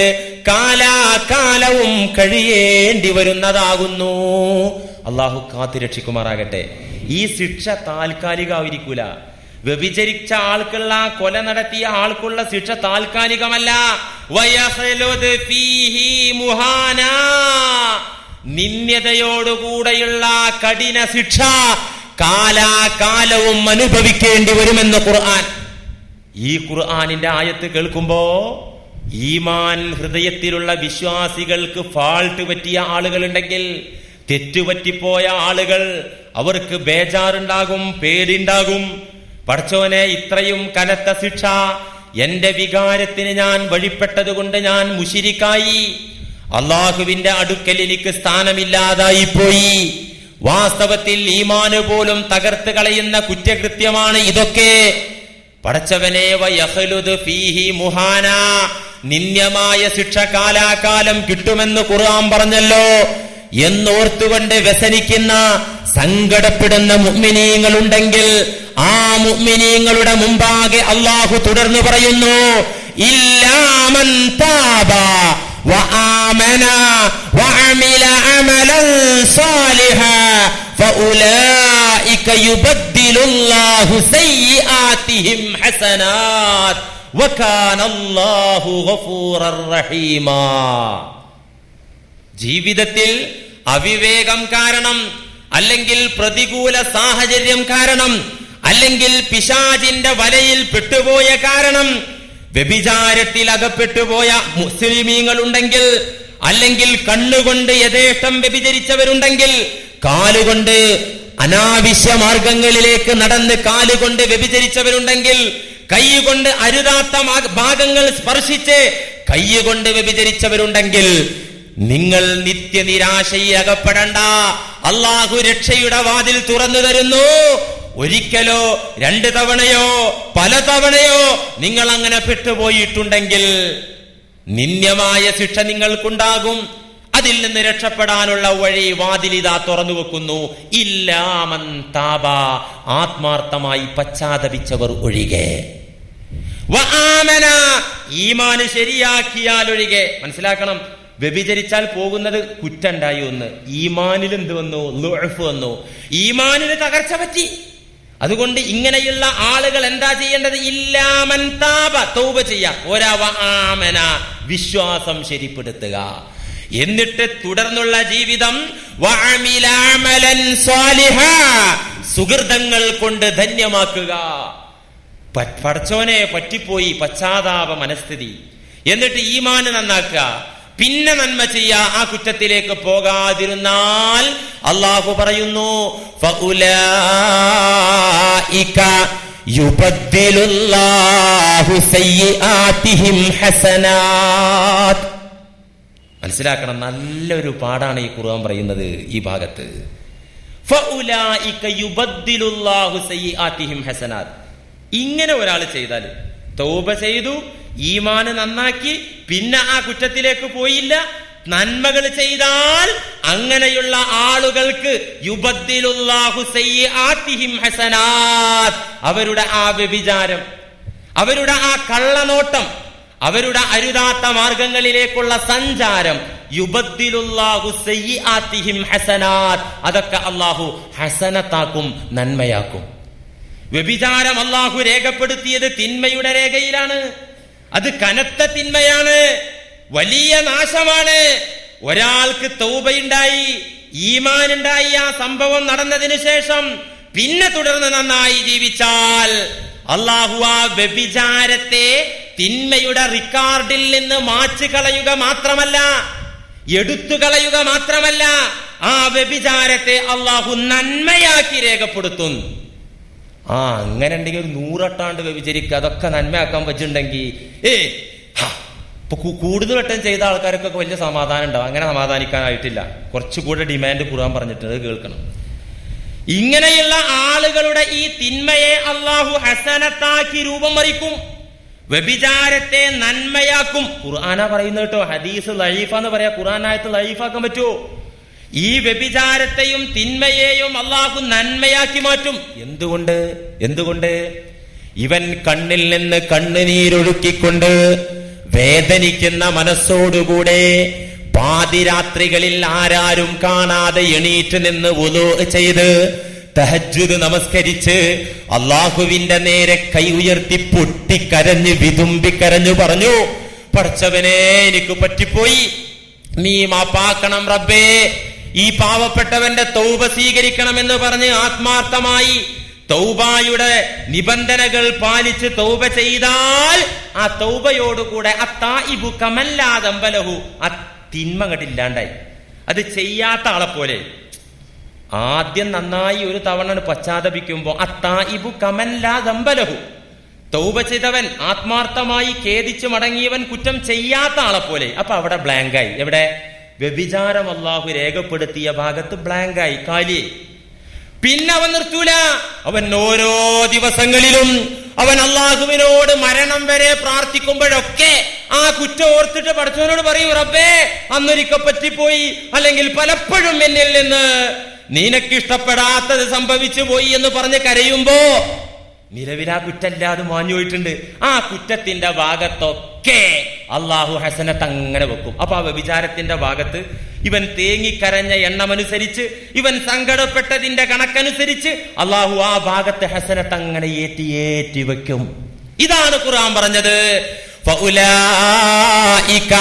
കാലാകാലവും കഴിയേണ്ടി വരുന്നതാകുന്നു. അള്ളാഹു കാത്തുരക്ഷിക്കുമാറാകട്ടെ. ഈ ശിക്ഷ താൽക്കാലികമായിരിക്കൂല. വ്യഭിചരിച്ച ആൾക്കുള്ള, കൊല നടത്തിയ ആൾക്കുള്ള ശിക്ഷ താൽക്കാലികമല്ല. വയഖ്ലുദ് ഫീഹി മുഹാന, നിന്ദ്യതയോടുകൂടെയുള്ള കഠിന ശിക്ഷ കാലാകാലവും അനുഭവിക്കേണ്ടി വരുമെന്ന് ഖുർആൻ. ഈ ഖുർആനിന്റെ ആയത്ത് കേൾക്കുമ്പോ ഈമാൻ ഹൃദയത്തിലുള്ള വിശ്വാസികൾക്ക് ഫാൾട്ട് പറ്റിയ ആളുകളുണ്ടെങ്കിൽ, തെറ്റുപറ്റിപ്പോയ ആളുകൾ, അവർക്ക് ബേജാറുണ്ടാകും, പേടിണ്ടാകും. പടച്ചോനെ, ഇത്രയും കനത്ത ശിക്ഷ എന്റെ വികാരത്തിന് ഞാൻ വഴിപ്പെട്ടതുകൊണ്ട് ഞാൻ മുശിരിക്കായി, അള്ളാഹുവിന്റെ അടുക്കൽ എനിക്ക് സ്ഥാനമില്ലാതായി പോയി. വാസ്തവത്തിൽ ഈമാന് പോലും തകർത്ത് കളയുന്ന കുറ്റകൃത്യമാണ് ഇതൊക്കെ. പടച്ചവനെ, വയഖ്ലുദു ഫീഹി മുഹാന, നിന്ദ്യമായ ശിക്ഷ കാലാകാലം കിട്ടുമെന്ന് ഖുർആൻ പറഞ്ഞല്ലോ എന്നോർത്തുകൊണ്ട് വ്യസനിക്കുന്ന, സങ്കടപ്പെടുന്ന മുഅ്മിനീങ്ങളുണ്ടെങ്കിൽ ആ മുഅ്മിനീങ്ങളുടെ മുമ്പാകെ അല്ലാഹു തുടർന്ന് പറയുന്നു, ഇല്ലാ മൻ താബ വആമന വഅമില അമലൻ സാലിഹാ ഫഉലൈക യുബദ്ദിലുല്ലാഹു സയ്യിആതിഹിം ഹസനാത് വകാനല്ലാഹു ഗഫൂറർ റഹീമാ. ജീവിതത്തിൽ അവിവേകം കാരണം, അല്ലെങ്കിൽ പ്രതികൂല സാഹചര്യം കാരണം, അല്ലെങ്കിൽ പിശാചിന്റെ വലയിൽ പെട്ടുപോയ കാരണം, വ്യഭിചാരത്തിൽ അകപ്പെട്ടുപോയ മുസ്ലിമീങ്ങളുണ്ടെങ്കിൽ, അല്ലെങ്കിൽ കണ്ണുകൊണ്ട് യഥേഷ്ടം വ്യഭിചരിച്ചവരുണ്ടെങ്കിൽ, കാലുകൊണ്ട് അനാവശ്യ മാർഗങ്ങളിലേക്ക് നടന്ന് കാലുകൊണ്ട് വ്യഭിചരിച്ചവരുണ്ടെങ്കിൽ, കൈകൊണ്ട് അരുതാത്ത ഭാഗങ്ങൾ സ്പർശിച്ച് കൈകൊണ്ട് വ്യഭിചരിച്ചവരുണ്ടെങ്കിൽ, നിങ്ങൾ നിത്യനിരാശയിൽ അകപ്പെടണ്ട. അള്ളാഹു രക്ഷയുടെ വാതിൽ തുറന്നു തരുന്നു. ഒരിക്കലോ 2 തവണയോ പല തവണയോ നിങ്ങൾ അങ്ങനെ പെട്ടുപോയിട്ടുണ്ടെങ്കിൽ നിന്ദ്യമായ ശിക്ഷ നിങ്ങൾക്കുണ്ടാകും. അതിൽ നിന്ന് രക്ഷപ്പെടാനുള്ള വഴി വാതിലിതാ തുറന്നു വെക്കുന്നു. ഇല്ലാ മൻ താബ, ആത്മാർത്ഥമായി പശ്ചാത്തപിച്ചവർ ഒഴികെ, വആമന, ഈമാന് ശരിയാക്കിയാൽ ഒഴികെ. മനസ്സിലാക്കണം, വ്യഭിചരിച്ചാൽ പോകുന്നത് കുറ്റുണ്ടായി ഒന്ന്, ഈമാനിൽ എന്ത് വന്നു? ളുഅഫ് വന്നു, ഈമാനിന് തകർച്ച പറ്റി. അതുകൊണ്ട് ഇങ്ങനെയുള്ള ആളുകൾ എന്താ ചെയ്യേണ്ടത്? ഇല്ലാ മൻ താബ, തൗബ ചെയ്യാം. വആമന, വിശ്വാസം ശരിപ്പെടുത്തുക. എന്നിട്ട് തുടർന്നുള്ള ജീവിതം വഅമില അമലൻ സാലിഹാ, സുകൃതങ്ങൾ കൊണ്ട് ധന്യമാക്കുക. പടച്ചോനെ പറ്റിപ്പോയി, പശ്ചാത്താപ മനസ്ഥിതി. എന്നിട്ട് ഈമാന് നന്നാക്കുക, പിന്നെ നന്മ ചെയ്യാ. ആ കുറ്റത്തിലേക്ക് പോകാതിരുന്നാൽ അല്ലാഹു പറയുന്നു, ഫഉലൈക യുബദ്ദിലുല്ലാഹു സയ്യിആതിഹിം ഹസനാത്. മനസ്സിലാക്കണം, നല്ലൊരു പാഠാണ് ഈ ഖുർആൻ പറയുന്നത് ഈ ഭാഗത്ത്. ഫഉലൈക യുബദ്ദിലുല്ലാഹു സയ്യിആതിഹിം ഹസനാത്. ഇങ്ങനെ ഒരാൾ ചെയ്താൽ, തൗബ ചെയ്തു, ഈമാന് നന്നാക്കി, പിന്നെ ആ കുറ്റത്തിലേക്ക് പോയില്ല, നന്മകൾ ചെയ്താൽ അങ്ങനെയുള്ള ആളുകൾക്ക് യുബദ്ദിലുല്ലാഹു സയ്യിആതിഹിം ഹസനാത്, അവരുടെ ആ വ്യഭിചാരം, അവരുടെ ആ കള്ളനോട്ടം, അവരുടെ അരുതാത്ത മാർഗങ്ങളിലേക്കുള്ള സഞ്ചാരം, യുബദ്ദിലുല്ലാഹു സയ്യിആതിഹിം ഹസനാത്, അതൊക്കെ അല്ലാഹു ഹസനത്താക്കും, നന്മയാക്കും. വ്യഭിചാരം അല്ലാഹു രേഖപ്പെടുത്തിയത് തിന്മയുടെ രേഖയിലാണ്. അത് കനത്ത തിന്മയാണ്, വലിയ നാശമാണ്. ഒരാൾക്ക് തൗബയുണ്ടായി, ഈമാനുണ്ടായി, ആ സംഭവം നടന്നതിന് ശേഷം പിന്നെ തുടർന്ന് നന്നായി ജീവിച്ചാൽ അല്ലാഹു ആ വ്യഭിചാരത്തെ തിന്മയുടെ റിക്കാർഡിൽ നിന്ന് മാച്ചു കളയുക മാത്രമല്ല, എടുത്തു കളയുക മാത്രമല്ല, ആ വ്യഭിചാരത്തെ അല്ലാഹു നന്മയാക്കി രേഖപ്പെടുത്തുന്നു. അങ്ങനെ ഉണ്ടെങ്കിൽ ഒരു 100 വട്ടാണ്ട് വ്യഭിചരിക്കുക, അതൊക്കെ നന്മയാക്കാൻ പറ്റുന്നുണ്ടെങ്കിൽ ഇപ്പൊ കൂടുതൽ വട്ടം ചെയ്ത ആൾക്കാർക്കൊക്കെ വലിയ സമാധാനം ഉണ്ടാവും. അങ്ങനെ സമാധാനിക്കാനായിട്ടില്ല, കുറച്ചുകൂടെ ഡിമാൻഡ് ഖുർആൻ പറഞ്ഞിട്ടുണ്ട്, കേൾക്കണം. ഇങ്ങനെയുള്ള ആളുകളുടെ ഈ തിന്മയെ അല്ലാഹു ഹസനത്താക്കി രൂപം മറിക്കും, വ്യഭിചാരത്തെ നന്മയാക്കും. ഖുർആനാ പറയുന്നത് കേട്ടോ, ഹദീസ് ലഈഫാന്ന് പറയാ, ഖുർആനായത്ത് ലഈഫാക്കാൻ പറ്റുമോ? ഈ വ്യഭിചാരത്തെയും തിന്മയെയും അല്ലാഹു നന്മയാക്കി മാറ്റും. എന്തുകൊണ്ട്? ഇവൻ കണ്ണിൽ നിന്ന് കണ്ണുനീരൊഴുക്കിക്കൊണ്ട് വേദനിക്കുന്ന മനസ്സോടുകൂടെ പാതിരാത്രികളിൽ ആരാരും കാണാതെ എണീറ്റ് നിന്ന് വുളൂ ചെയ്ത് തഹജ്ജുദ് നമസ്കരിച്ച് അല്ലാഹുവിന്റെ നേരെ കൈ ഉയർത്തി പൊട്ടിക്കരഞ്ഞ് വിതുമ്പിക്കരഞ്ഞു പറഞ്ഞു, പടച്ചവനെ എനിക്ക് പറ്റിപ്പോയി, നീ മാപ്പാക്കണം റബ്ബേ, ഈ പാവപ്പെട്ടവന്റെ തൗബ സ്വീകരിക്കണമെന്ന് പറഞ്ഞ് ആത്മാർത്ഥമായി തൗബയുടെ നിബന്ധനകൾ പാലിച്ച് തൗബ ചെയ്താൽ ആ തൗബയോടുകൂടെ അത്തായിബു കമല്ലാദംബലഹു, ആ തിന്മ കണ്ടില്ലാണ്ടായി. അത് ചെയ്യാത്ത ആളെ പോലെ, ആദ്യം നന്നായി ഒരു തവണ പശ്ചാത്തപിക്കുമ്പോ അത്തായിബു കമൻ ലാ ദംബലഹു, തൗബ ചെയ്തവൻ, ആത്മാർത്ഥമായി ഖേദിച്ചു മടങ്ങിയവൻ, കുറ്റം ചെയ്യാത്ത ആളെ പോലെ. അപ്പൊ അവിടെ ബ്ലാങ്കായി. എവിടെ? വ്യഭിചാരം അല്ലാഹു രേഖപ്പെടുത്തിയ ഭാഗത്ത് ബ്ലാങ്കായി, കാലി. പിന്നെ അവൻ നിർത്തൂല. അവൻ ഓരോ ദിവസങ്ങളിലും അവൻ അള്ളാഹുവിനോട് മരണം വരെ പ്രാർത്ഥിക്കുമ്പോഴൊക്കെ ആ കുറ്റം ഓർത്തിട്ട് പടച്ചവനോട് പറയൂ, റബ്ബേ അന്നൊരിക്കൽ പറ്റിപ്പോയി, അല്ലെങ്കിൽ പലപ്പോഴും എന്നിൽ നിന്ന് നിനക്കിഷ്ടപ്പെടാത്തത് സംഭവിച്ചു പോയി എന്ന് പറഞ്ഞ് കരയുമ്പോ നിലവിൽ ആ കുറ്റല്ലാതെ മാഞ്ഞു പോയിട്ടുണ്ട്. ആ കുറ്റത്തിന്റെ ഭാഗത്തൊക്കെ അള്ളാഹു ഹസനത്ത് അങ്ങനെ വെക്കും. അപ്പൊ ആ വ്യഭിചാരത്തിന്റെ ഭാഗത്ത് ഇവൻ തേങ്ങിക്കരഞ്ഞ എണ്ണമനുസരിച്ച്, ഇവൻ സങ്കടപ്പെട്ടതിന്റെ കണക്കനുസരിച്ച് അള്ളാഹു ആ ഭാഗത്ത് ഹസനത്ത് അങ്ങനെ ഏറ്റി ഏറ്റി വെക്കും. ഇതാണ് ഖുർആൻ പറഞ്ഞത്, ഫഉലൈക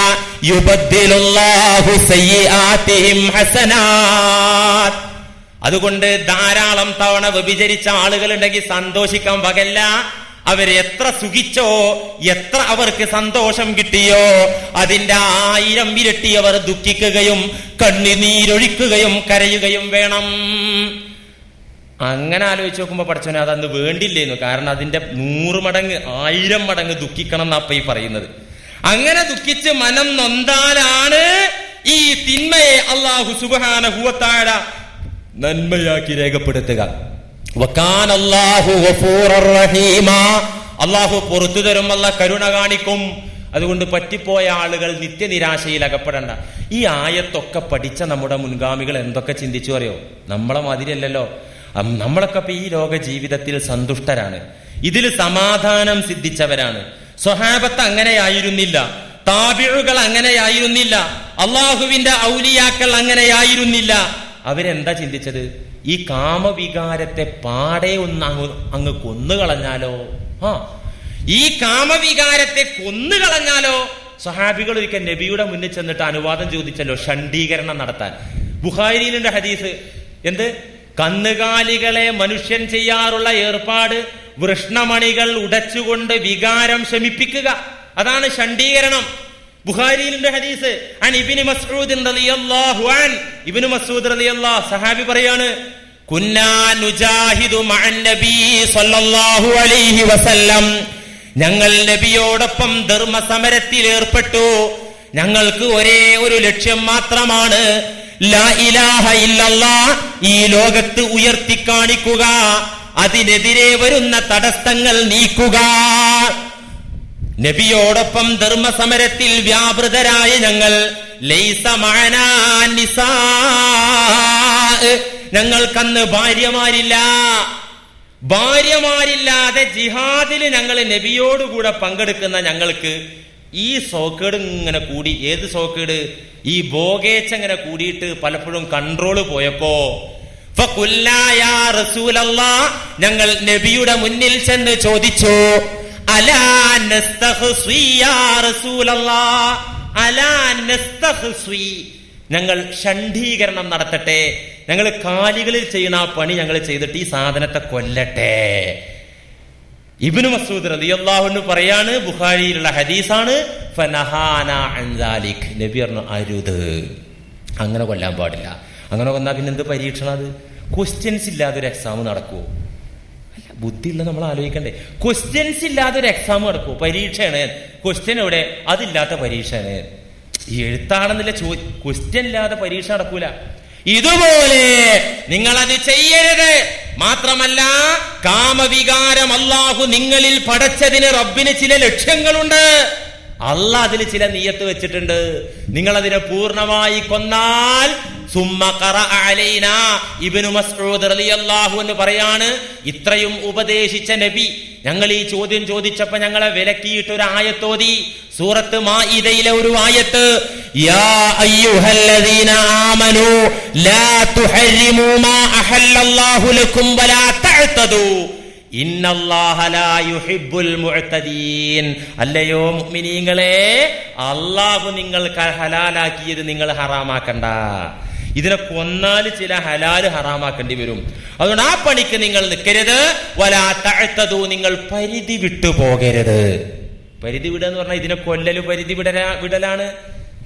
യുബദ്ദിലുല്ലാഹു സയ്യിആതിഹിം ഹസനാത്. അതുകൊണ്ട് ധാരാളം തവണ വ്യഭിചരിച്ച ആളുകളുണ്ടെങ്കിൽ സന്തോഷിക്കാൻ വകല്ല. അവരെത്ര സുഖിച്ചോ, എത്ര അവർക്ക് സന്തോഷം കിട്ടിയോ, അതിന്റെ 1000 ഇരട്ടി അവർ ദുഃഖിക്കുകയും കണ്ണുനീരൊഴിക്കുകയും കരയുകയും വേണം. അങ്ങനെ ആലോചിച്ച് നോക്കുമ്പോ പഠിച്ചോനെ അതന്ന് വേണ്ടില്ലേന്നു. കാരണം അതിന്റെ 100 മടങ്ങ് 1000 മടങ്ങ് ദുഃഖിക്കണം എന്നപ്പ ഈ പറയുന്നത്. അങ്ങനെ ദുഃഖിച്ച് മനം നൊന്താലാണ് ഈ തിന്മയെ അല്ലാഹു സുബ്ഹാനഹു വ തആല നന്മയാക്കി രേഖപ്പെടുത്തുക. അള്ളാഹു പുറത്തു തരും, അല്ലാഹു കരുണ കാണിക്കും. അതുകൊണ്ട് പറ്റിപ്പോയ ആളുകൾ നിത്യനിരാശയിൽ അകപ്പെടണ്ട. ഈ ആയത്തൊക്കെ പഠിച്ച നമ്മുടെ മുൻഗാമികൾ എന്തൊക്കെ ചിന്തിച്ചു അറിയോ? നമ്മളെ മാതിരിയല്ലല്ലോ. നമ്മളൊക്കെ ഇപ്പൊ ഈ ലോക ജീവിതത്തിൽ സന്തുഷ്ടരാണ്, ഇതിൽ സമാധാനം സിദ്ധിച്ചവരാണ്. സ്വഹാബത്ത് അങ്ങനെയായിരുന്നില്ല, താബിഉകൾ അങ്ങനെയായിരുന്നില്ല, അള്ളാഹുവിന്റെ ഔലിയാക്കൾ അങ്ങനെയായിരുന്നില്ല. അവരെന്താ ചിന്തിച്ചത്? ഈ കാമവികാരത്തെ പാടെ ഒന്ന് അങ്ങ് കൊന്നുകളഞ്ഞാലോ, ഈ കാമവികാരത്തെ കൊന്നുകളഞ്ഞാലോ. സഹാബികൾ ഒരിക്കൽ നബിയുടെ മുന്നിൽ ചെന്നിട്ട് അനുവാദം ചോദിച്ചല്ലോ ഷണ്ഡീകരണം നടത്താൻ. ബുഖാരിയിലുണ്ട് ഹദീസ്. എന്ത്? കന്നുകാലികളെ മനുഷ്യൻ ചെയ്യാറുള്ള ഏർപ്പാട് വൃഷ്ണമണികൾ ഉടച്ചുകൊണ്ട് വികാരം ശമിപ്പിക്കുക, അതാണ് ഷണ്ഡീകരണം. ബുഖാരിയിലുണ്ട് ഹദീസ്. അൻ ഇബ്നു മസ്ഊദ് റളിയല്ലാഹു അൻ, ഇബ്നു മസ്ഊദ് റളിയല്ലാഹു സഹാബി പറയാണ്, കുന്നാ നുജാഹിദു മഅൻ നബി സ്വല്ലല്ലാഹു അലൈഹി വസല്ലം, ഞങ്ങൾ നബിയോടൊപ്പം ധർമ്മസമരത്തിൽ ഏർപ്പെട്ടു. ഞങ്ങൾക്ക് ഒരേ ഒരു ലക്ഷ്യം മാത്രമാണ്, ലാ ഇലാഹ ഇല്ലല്ലാഹ് ഈ ലോകത്ത് ഉയർത്തി കാണിക്കുക, അതിനെതിരെ വരുന്ന തടസ്സങ്ങൾ നീക്കുക. നബിയോടൊപ്പം ധർമ്മസമരത്തിൽ വ്യാപൃതരായ ഞങ്ങൾ, ലൈസ മഅനാ നിസാ, ഞങ്ങൾക്കന്ന് ഭാര്യമാരില്ലാതെ ജിഹാദിൽ ഞങ്ങൾ നബിയോടുകൂടെ പങ്കെടുക്കുന്ന ഞങ്ങൾക്ക് ഈ സോക്കേട് ഇങ്ങനെ കൂടി. ഏത് സോക്കേട്? ഈ ഭോഗേച്ഛങ്ങനെ കൂടിയിട്ട് പലപ്പോഴും കൺട്രോള് പോയപ്പോ ഫഖുൽനാ യാ റസൂലല്ലാഹ്, ഞങ്ങൾ നബിയുടെ മുന്നിൽ ചെന്ന് ചോദിച്ചു, അലാ നസ്തഖ്സി യാ റസൂലല്ലാഹ്, അലാ നസ്തഖ്സി, ഞങ്ങൾ ഷണ്ഡീകരണം നടത്തട്ടെ, ഞങ്ങൾ കാലികളിൽ ചെയ്യുന്ന ആ പണി ഞങ്ങൾ ചെയ്തിട്ട് ഈ സാധനത്തെ കൊല്ലട്ടെ. ഇബ്നു മസ്ഊദ് റളിയല്ലാഹു അൻഹു പറയാണ്, ബുഖാരിയിലുള്ള ഹദീസാണ്, ഫനഹാനാ അൻ ദാലിക്, നബി പറഞ്ഞു അരുത്, അങ്ങനെ കൊല്ലാൻ പാടില്ല. അങ്ങനെ കൊന്നാൽ പിന്നെ എന്ത് പരീക്ഷണം അത്? ക്വസ്റ്റ്യൻസ് ഇല്ലാതെ ഒരു എക്സാം നടക്കുമോ? അല്ല, ബുദ്ധിയുള്ള നമ്മൾ ആലോചിക്കണ്ടേ. ക്വസ്റ്റ്യൻസ് ഇല്ലാതെ ഒരു എക്സാം നടക്കുമോ? പരീക്ഷയാണ്, ക്വസ്റ്റ്യൻ എവിടെ? അതില്ലാത്ത പരീക്ഷയാണ്. ഈ എഴുത്താണെന്നില്ല ക്വസ്റ്റ്യൻ ഇല്ലാതെ പരീക്ഷ നടക്കൂല. ഇതുപോലെ നിങ്ങളത് ചെയ്യരുത്. മാത്രമല്ല, കാമവികാരം അല്ലാഹു നിങ്ങളിൽ പടച്ചതിന് റബ്ബിന് ചില ലക്ഷ്യങ്ങളുണ്ട്. അള്ളാഹ് അതിൽ ചില നിയ്യത്ത് വെച്ചിട്ടുണ്ട്. നിങ്ങളതിനെ പൂർണ്ണമായി കൊന്നാൽ സുമ്മ ഖറഅ അലൈനാ, ഇബ്നു മസ്ഊദ് റളിയല്ലാഹു അൻഹു പറയാണ്, ഇത്രയും ഉപദേശിച്ച നബി ഞങ്ങൾ ഈ ചോദ്യം ചോദിച്ചപ്പോ ഞങ്ങളെ വിലക്കിയിട്ട് ഒരു ആയത്തോതി. സൂറത്ത് മാഇദയിലെ ഒരു ആയത്ത്, യാ അയ്യുഹല്ലദീന ആമനൂ ലാ തുഹർരിമൂ മാ അഹല്ലല്ലാഹു ലക്കും വലാ തഅ്തദൂ ഇന്നല്ലാഹ ലാ യുഹിബ്ബുൽ മുഅ്തദീൻ. അല്ലയോ മുഅ്മിനീങ്ങളെ, അല്ലാഹു നിങ്ങൾക്ക് ഹലാലാക്കിയത് നിങ്ങൾ ഹറാമാക്കണ്ട. ഇതിനെ കൊന്നാൽ ചില ഹലാല് ഹറാമാക്കേണ്ടി വരും. അതുകൊണ്ട് ആ പണിക്ക് നിങ്ങൾ നിൽക്കരുത്. വലാ തഅ്തദൂ, നിങ്ങൾ പരിധി വിട്ടു പോകരുത്. പരിധി വിടുക എന്ന് പറഞ്ഞാൽ ഇതിനെ കൊല്ലല് പരിധി വിടലാണ്.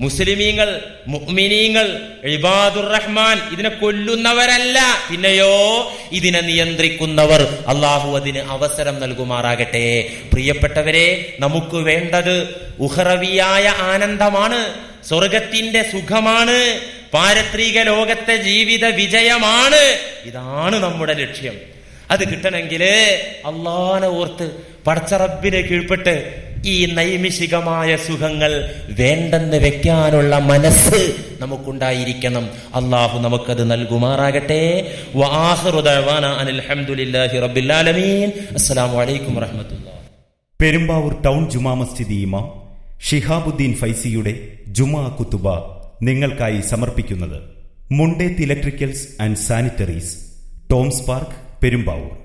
മുസ്ലിമീങ്ങൾ, മുഅ്മിനീങ്ങൾ, ഇബാദുർ റഹ്മാൻ ഇതിനെ കൊല്ലുന്നവരല്ല, പിന്നെയോ ഇതിനെ നിയന്ത്രിക്കുന്നവർ. അള്ളാഹു അതിന് അവസരം നൽകുമാറാകട്ടെ. പ്രിയപ്പെട്ടവരെ, നമുക്ക് വേണ്ടത് ഉഖറവിയായ ആനന്ദമാണ്, സ്വർഗത്തിന്റെ സുഖമാണ്, പാരത്രിക ലോകത്തെ ജീവിത വിജയമാണ്. ഇതാണ് നമ്മുടെ ലക്ഷ്യം. അത് കിട്ടണമെങ്കിൽ അള്ളാഹനെ ഓർത്ത് പടച്ചറബിനെ കീഴ്പ്പെട്ട് ഈ നൈമിഷികമായ സുഖങ്ങൾ വേണ്ടെന്ന് വെക്കാനുള്ള മനസ്സ് നമുക്കുണ്ടായിരിക്കണം. അള്ളാഹു നമുക്കത് നൽകുമാറാകട്ടെ. വആഖിറു ദഅവാനാ അനിൽ ഹംദുലില്ലാഹി റബ്ബിൽ ആലമീൻ. അസ്സലാമു അലൈക്കും വറഹ്മത്തുള്ളാഹി. പെരുമ്പാവൂർ ടൗൺ ജുമാ മസ്ജിദ് ഇമാം ഷിഹാബുദ്ദീൻ ഫൈസിയുടെ ജുമാ കുത്തുബ നിങ്ങൾക്കായി സമർപ്പിക്കുന്നത് Mundeth electricals and sanitaries, Toms Park, Perumbavoor,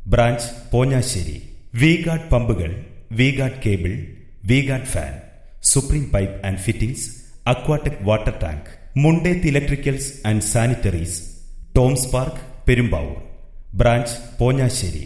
branch Ponjassery. V Guard പമ്പുകൾ, V Guard cable, V Guard fan, Supreme pipe and fittings, Aquatech water tank. Mundeth electricals and sanitaries, Toms Park, Perumbavoor, branch Ponjassery.